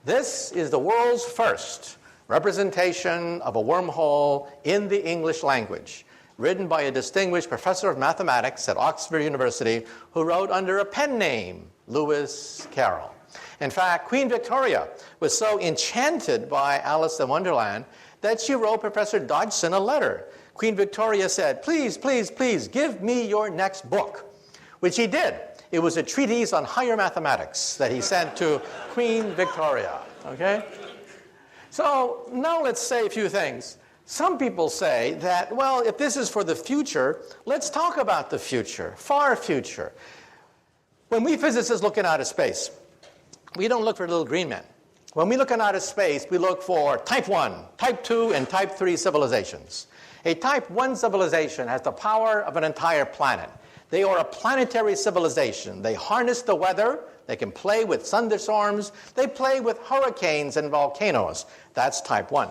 Speaker 2: This is the world's first representation of a wormhole in the English language, written by a distinguished professor of mathematics at Oxford University who wrote under a pen name, Lewis Carroll. In fact, Queen Victoria was so enchanted by Alice in Wonderland that she wrote Professor Dodson a letter. Queen Victoria said, please, please, please, give me your next book, which he did. It was a treatise on higher mathematics that he sent to Queen Victoria, okay? So now let's say a few things. Some people say that, well, if this is for the future, let's talk about the future, far future. When we physicists look in outer space, we don't look for little green men. When we look in outer space, we look for type 1, type 2, and type 3 civilizations. A type 1 civilization has the power of an entire planet. They are a planetary civilization. They harness the weather. They can play with thunderstorms. They play with hurricanes and volcanoes. That's type 1.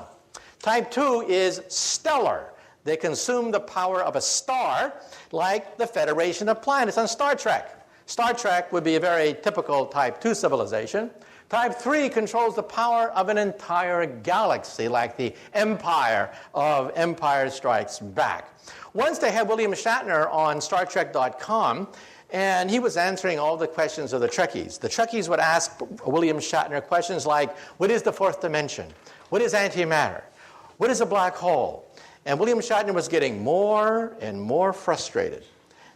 Speaker 2: Type 2 is stellar. They consume the power of a star, like the Federation of Planets on Star Trek. Star Trek would be a very typical type 2 civilization. Type 3 controls the power of an entire galaxy, like the Empire of Empire Strikes Back. Once they had William Shatner on StarTrek.com, and he was answering all the questions of the Trekkies. The Trekkies would ask William Shatner questions like, what is the fourth dimension? What is antimatter? What is a black hole? And William Shatner was getting more and more frustrated.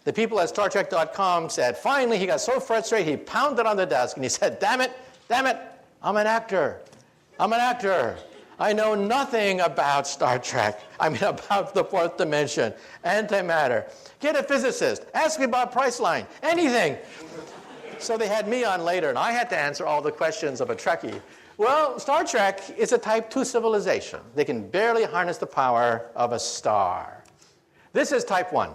Speaker 2: The people at StarTrek.com said, finally, he got so frustrated, he pounded on the desk, and he said, damn it, I'm an actor. I know nothing about Star Trek. About the fourth dimension, antimatter. Get a physicist. Ask me about Priceline. Anything. So they had me on later, and I had to answer all the questions of a Trekkie. Well, Star Trek is a type 2 civilization. They can barely harness the power of a star. This is type 1.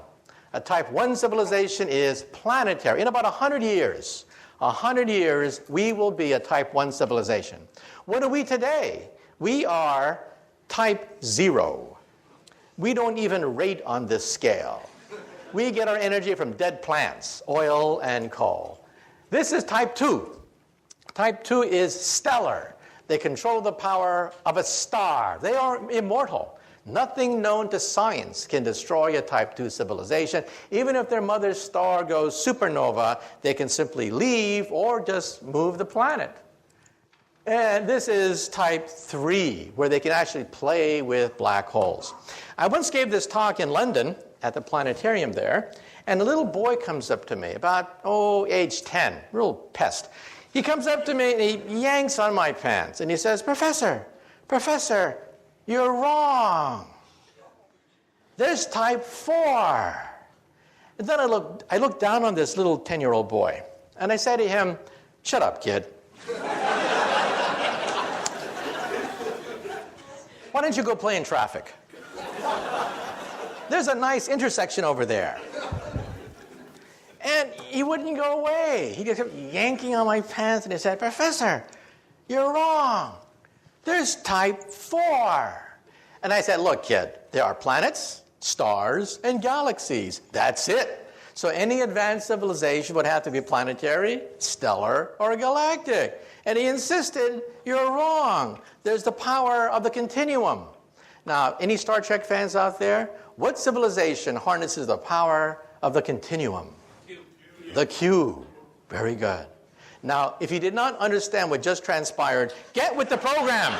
Speaker 2: A type 1 civilization is planetary. In about 100 years, we will be a type 1 civilization. What are we today? We are type 0. We don't even rate on this scale. We get our energy from dead plants, oil and coal. This is type 2. Type 2 is stellar. They control the power of a star. They are immortal. Nothing known to science can destroy a type 2 civilization. Even if their mother's star goes supernova, they can simply leave or just move the planet. And this is type 3, where they can actually play with black holes. I once gave this talk in London at the planetarium there, and a little boy comes up to me, about, age 10, real pest. He comes up to me and he yanks on my pants, and he says, Professor, you're wrong. There's type 4. And then I looked down on this little 10-year-old boy, and I said to him, shut up, kid. Why don't you go play in traffic? There's a nice intersection over there. And he wouldn't go away. He just kept yanking on my pants, and he said, Professor, you're wrong. There's type 4. And I said, look, kid, there are planets, stars, and galaxies. That's it. So any advanced civilization would have to be planetary, stellar, or galactic. And he insisted, you're wrong. There's the power of the continuum. Now, any Star Trek fans out there? What civilization harnesses the power of the continuum? The cube. Very good. Now, if you did not understand what just transpired, get with the program.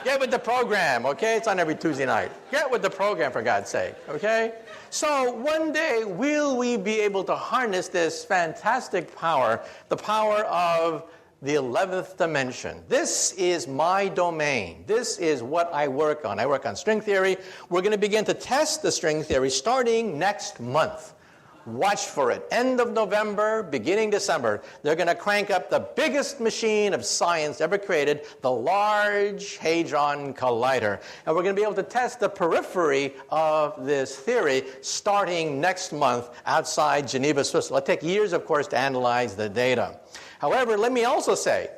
Speaker 2: Get with the program, okay? It's on every Tuesday night. Get with the program, for God's sake, okay? So one day, will we be able to harness this fantastic power, the power of the 11th dimension? This is my domain. This is what I work on. I work on string theory. We're going to begin to test the string theory starting next month. Watch for it. End of November, beginning December, they're going to crank up the biggest machine of science ever created, the Large Hadron Collider. And we're going to be able to test the periphery of this theory starting next month outside Geneva, Switzerland. It'll take years, of course, to analyze the data. However, let me also say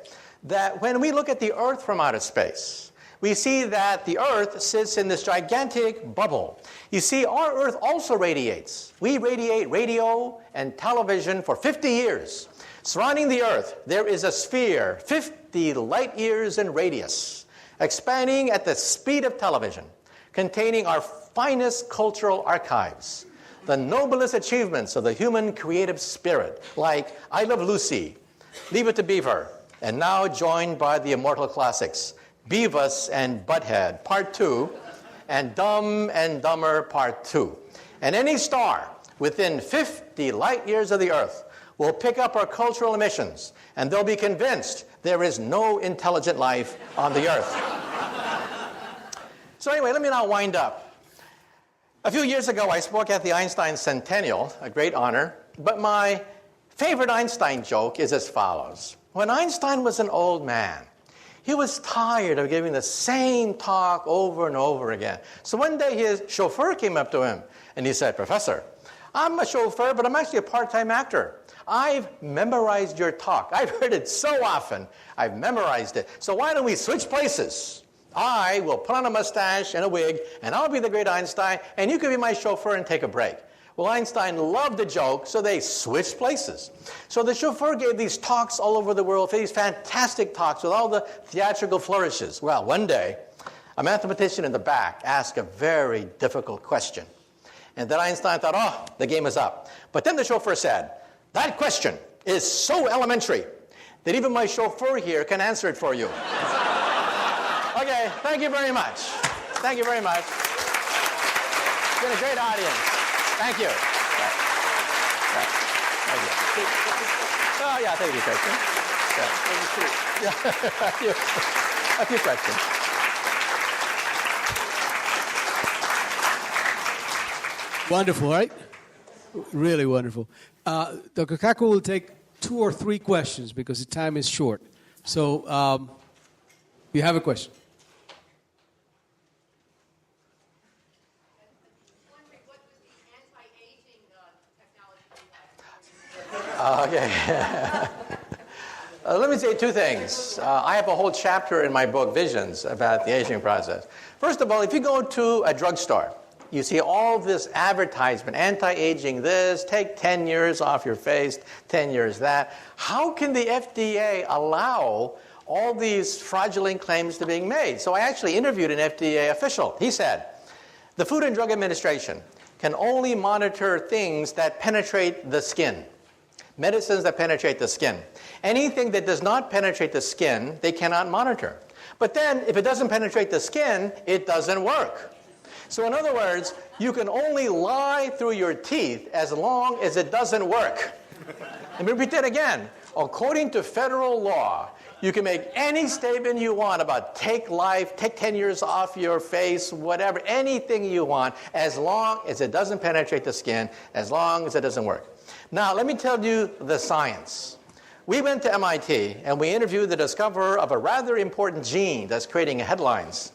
Speaker 2: that when we look at the Earth from outer space, we see that the Earth sits in this gigantic bubble. You see, our Earth also radiates. We radiate radio and television for 50 years. Surrounding the Earth, there is a sphere, 50 light years in radius, expanding at the speed of television, containing our finest cultural archives, the noblest achievements of the human creative spirit, like I Love Lucy, Leave It to Beaver, and now joined by the immortal classics, Beavis and Butthead, Part 2, and Dumb and Dumber, Part 2. And any star within 50 light years of the Earth will pick up our cultural emissions, and they'll be convinced there is no intelligent life on the Earth. So anyway, let me now wind up. A few years ago, I spoke at the Einstein Centennial, a great honor, but my favorite Einstein joke is as follows. When Einstein was an old man, he was tired of giving the same talk over and over again. So one day his chauffeur came up to him and he said, "Professor, I'm a chauffeur, but I'm actually a part-time actor. I've memorized your talk. I've heard it so often. I've memorized it. So why don't we switch places? I will put on a mustache and a wig, and I'll be the great Einstein, and you can be my chauffeur and take a break." Well, Einstein loved the joke, so they switched places. So the chauffeur gave these talks all over the world, these fantastic talks with all the theatrical flourishes. Well, one day, a mathematician in the back asked a very difficult question. And then Einstein thought, oh, the game is up. But then the chauffeur said, "That question is so elementary that even my chauffeur here can answer it for you." Okay, thank you very much. Thank you very much. It's been a great audience. Thank you. Thank you. Oh, yeah, thank you, question. Yeah. A few questions.
Speaker 1: Wonderful, right? Really wonderful. Dr. Kaku will take 2 or 3 questions because the time is short. So you have a question.
Speaker 2: Okay. Let me say 2 things. I have a whole chapter in my book, Visions, about the aging process. First of all, if you go to a drugstore, you see all this advertisement, anti-aging this, take 10 years off your face, 10 years that. How can the FDA allow all these fraudulent claims to being made? So I actually interviewed an FDA official. He said, the Food and Drug Administration can only monitor things that penetrate the skin. Medicines that penetrate the skin. Anything that does not penetrate the skin, they cannot monitor. But then, if it doesn't penetrate the skin, it doesn't work. So in other words, you can only lie through your teeth as long as it doesn't work. Let me repeat that again. According to federal law, you can make any statement you want about take life, take 10 years off your face, whatever, anything you want, as long as it doesn't penetrate the skin, as long as it doesn't work. Now, let me tell you the science. We went to MIT and we interviewed the discoverer of a rather important gene that's creating headlines.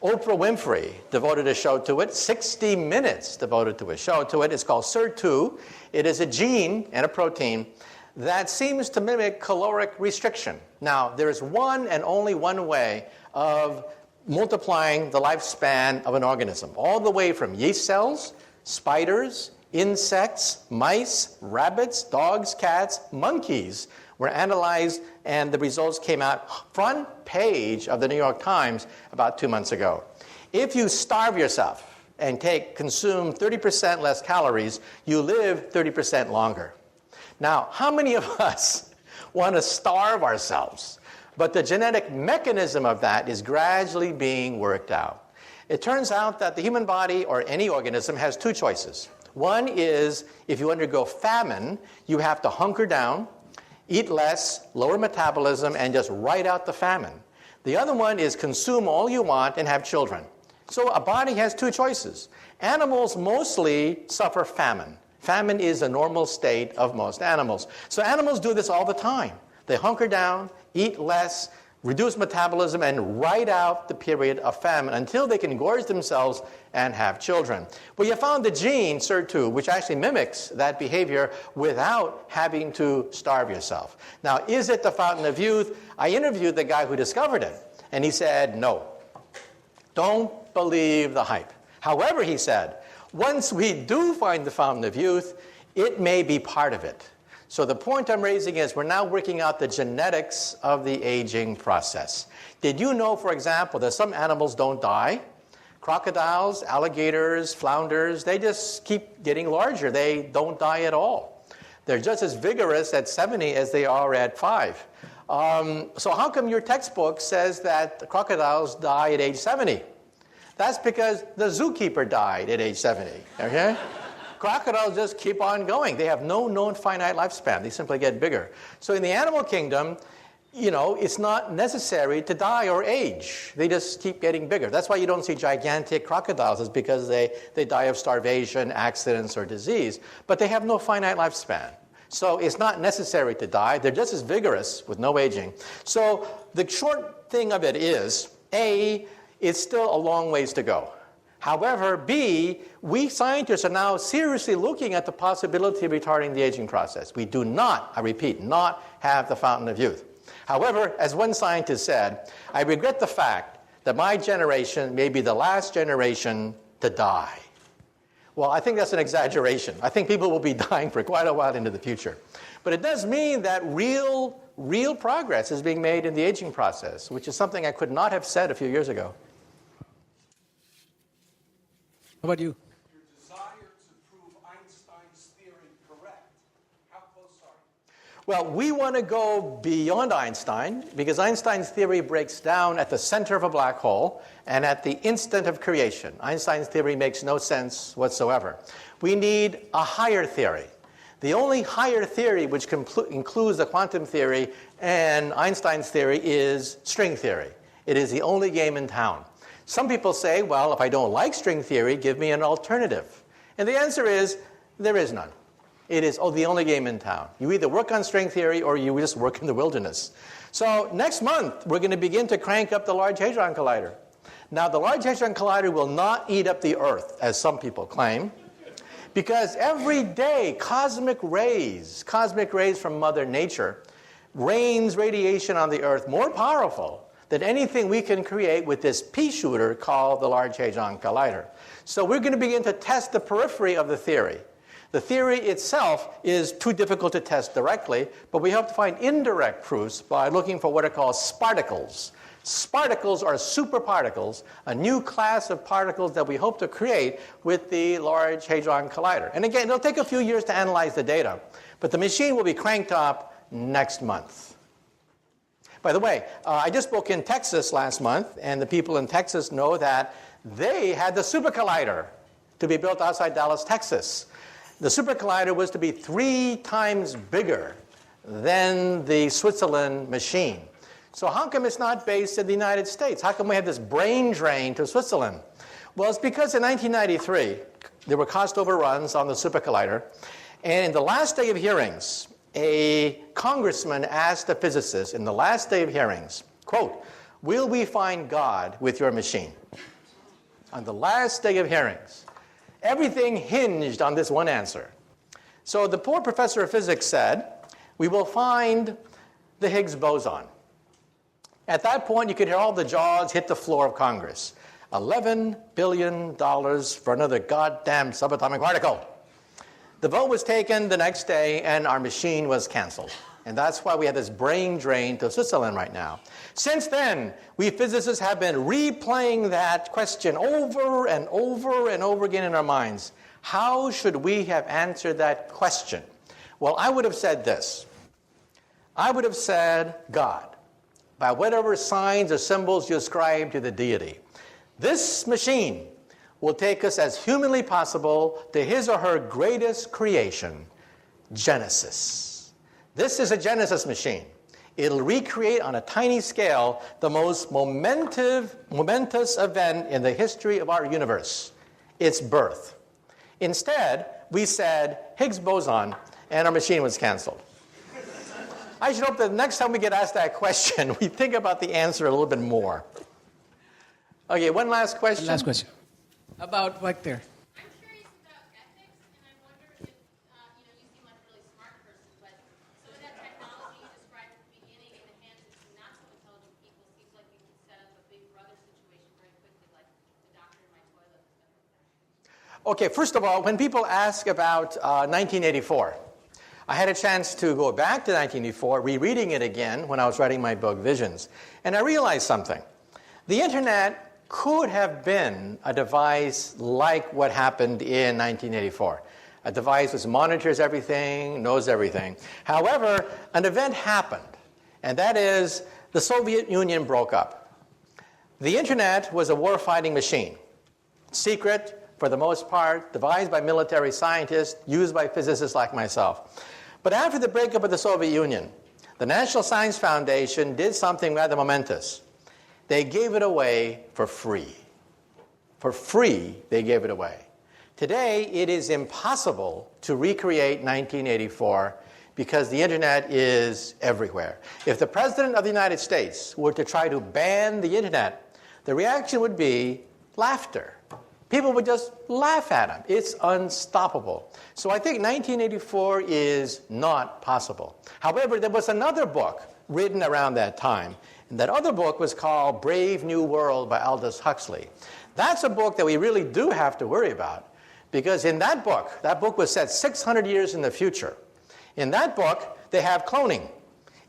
Speaker 2: Oprah Winfrey devoted a show to it, 60 Minutes devoted to a show to it. It's called SIR2. It is a gene and a protein that seems to mimic caloric restriction. Now, there is one and only one way of multiplying the lifespan of an organism, all the way from yeast cells, spiders, insects, mice, rabbits, dogs, cats, monkeys were analyzed, and the results came out front page of the New York Times about 2 months ago. If you starve yourself and consume 30% less calories, you live 30% longer. Now, how many of us want to starve ourselves But the genetic mechanism of that is gradually being worked out. It turns out that the human body, or any organism, has two choices. One is, if you undergo famine, you have to hunker down, eat less, lower metabolism, and just ride out the famine. The other one is consume all you want and have children. So a body has two choices. Animals mostly suffer famine. Famine is a normal state of most animals. So animals do this all the time. They hunker down, eat less, reduce metabolism, and ride out the period of famine until they can gorge themselves and have children. Well, you found the gene, SIR2, which actually mimics that behavior without having to starve yourself. Now, is it the fountain of youth? I interviewed the guy who discovered it, and he said, no. Don't believe the hype. However, he said, once we do find the fountain of youth, it may be part of it. So the point I'm raising is we're now working out the genetics of the aging process. Did you know, for example, that some animals don't die? Crocodiles, alligators, flounders, they just keep getting larger. They don't die at all. They're just as vigorous at 70 as they are at 5. So how come your textbook says that the crocodiles die at age 70? That's because the zookeeper died at age 70, okay? Crocodiles just keep on going. They have no known finite lifespan. They simply get bigger. So in the animal kingdom, you know, it's not necessary to die or age. They just keep getting bigger. That's why you don't see gigantic crocodiles, is because they die of starvation, accidents, or disease. But they have no finite lifespan. So it's not necessary to die. They're just as vigorous with no aging. So the short thing of it is, A, it's still a long ways to go. However, B, we scientists are now seriously looking at the possibility of retarding the aging process. We do not, I repeat, not have the fountain of youth. However, as one scientist said, I regret the fact that my generation may be the last generation to die. Well, I think that's an exaggeration. I think people will be dying for quite a while into the future. But it does mean that real progress is being made in the aging process, which is something I could not have said a few years ago.
Speaker 1: How about you?
Speaker 3: Your desire to prove Einstein's theory correct. How close are you?
Speaker 2: Well, we want to go beyond Einstein, because Einstein's theory breaks down at the center of a black hole and at the instant of creation. Einstein's theory makes no sense whatsoever. We need a higher theory. The only higher theory which includes the quantum theory and Einstein's theory is string theory. It is the only game in town. Some people say, well, if I don't like string theory, give me an alternative. And the answer is, there is none. It is the only game in town. You either work on string theory or you just work in the wilderness. So next month, we're going to begin to crank up the Large Hadron Collider. Now, the Large Hadron Collider will not eat up the Earth, as some people claim, because every day cosmic rays from Mother Nature rains radiation on the Earth more powerful than anything we can create with this pea shooter called the Large Hadron Collider. So we're going to begin to test the periphery of the theory. The theory itself is too difficult to test directly, but we hope to find indirect proofs by looking for what are called sparticles. Sparticles are superparticles, a new class of particles that we hope to create with the Large Hadron Collider. And again, it'll take a few years to analyze the data, but the machine will be cranked up next month. By the way, I just spoke in Texas last month, and the people in Texas know that they had the Super Collider to be built outside Dallas, Texas. The Super Collider was to be 3 times bigger than the Switzerland machine. So how come it's not based in the United States? How come we have this brain drain to Switzerland? Well, it's because in 1993, there were cost overruns on the Super Collider, and in the last day of hearings, a congressman asked a physicist in the last day of hearings, quote, will we find God with your machine? On the last day of hearings. Everything hinged on this one answer. So the poor professor of physics said, we will find the Higgs boson. At that point, you could hear all the jaws hit the floor of Congress. $11 billion for another goddamn subatomic particle. The vote was taken the next day, and our machine was canceled. And that's why we have this brain drain to Switzerland right now. Since then, we physicists have been replaying that question over and over and over again in our minds. How should we have answered that question? Well, I would have said this. I would have said God. by whatever signs or symbols you ascribe to the deity. This machine will take us as humanly possible to his or her greatest creation, Genesis. This is a Genesis machine. It'll recreate on a tiny scale the most momentous event in the history of our universe, its birth. Instead, we said Higgs boson, and our machine was canceled. I should hope that the next time we get asked that question, we think about the answer a little bit more. Okay, one last question.
Speaker 1: Last question. About right there.
Speaker 4: I'm curious about ethics, and I wonder if, you seem like a really smart person, but some of that technology you described at the beginning in the hands of some not so intelligent people seems like you can set up a big brother situation very quickly, like the doctor in my toilet and stuff like that.
Speaker 2: Okay, first of all, when people ask about 1984, I had a chance to go back to 1984, rereading it again when I was writing my book, Visions. And I realized something. The internet could have been a device like what happened in 1984. A device which monitors everything, knows everything. However, an event happened, and that is the Soviet Union broke up. The internet was a war-fighting machine. Secret, for the most part, devised by military scientists, used by physicists like myself. But after the breakup of the Soviet Union, the National Science Foundation did something rather momentous. They gave it away for free. For free, they gave it away. Today, it is impossible to recreate 1984 because the internet is everywhere. If the President of the United States were to try to ban the internet, the reaction would be laughter. People would just laugh at him. It's unstoppable. So I think 1984 is not possible. However, there was another book written around that time. And that other book was called Brave New World by Aldous Huxley. That's a book that we really do have to worry about, because in that book was set 600 years in the future. In that book, they have cloning.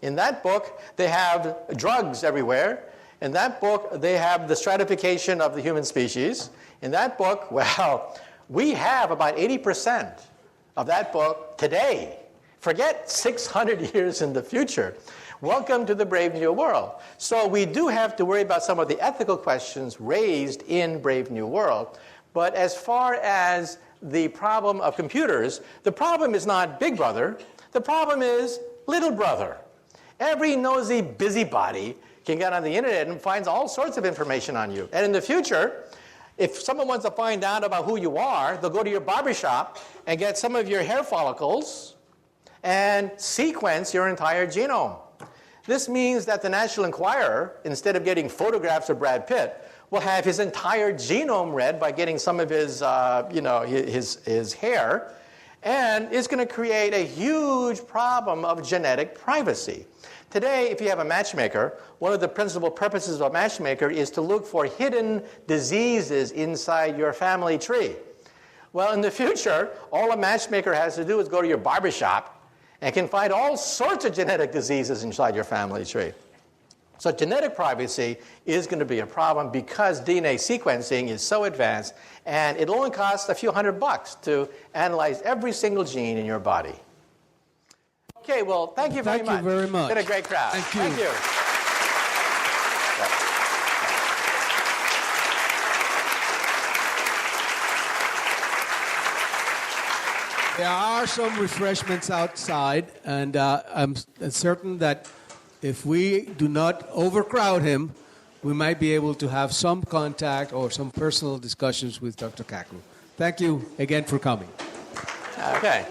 Speaker 2: In that book, they have drugs everywhere. In that book, they have the stratification of the human species. In that book, well, we have about 80% of that book today. Forget 600 years in the future. Welcome to the Brave New World. So we do have to worry about some of the ethical questions raised in Brave New World. But as far as the problem of computers, the problem is not Big Brother. The problem is Little Brother. Every nosy busybody can get on the internet and finds all sorts of information on you. And in the future, if someone wants to find out about who you are, they'll go to your barbershop and get some of your hair follicles and sequence your entire genome. This means that the National Enquirer, instead of getting photographs of Brad Pitt, will have his entire genome read by getting some of his, his hair, and it's going to create a huge problem of genetic privacy. Today, if you have a matchmaker, one of the principal purposes of a matchmaker is to look for hidden diseases inside your family tree. Well, in the future, all a matchmaker has to do is go to your barbershop and can find all sorts of genetic diseases inside your family tree. So genetic privacy is going to be a problem because DNA sequencing is so advanced, and it only costs a few $100 to analyze every single gene in your body. Okay, well, thank you very much.
Speaker 1: Thank you very much.
Speaker 2: It's been a great crowd.
Speaker 1: Thank you.
Speaker 2: Thank you.
Speaker 1: There are some refreshments outside, and I'm certain that if we do not overcrowd him, we might be able to have some contact or some personal discussions with Dr. Kaku. Thank you again for coming.
Speaker 2: Okay.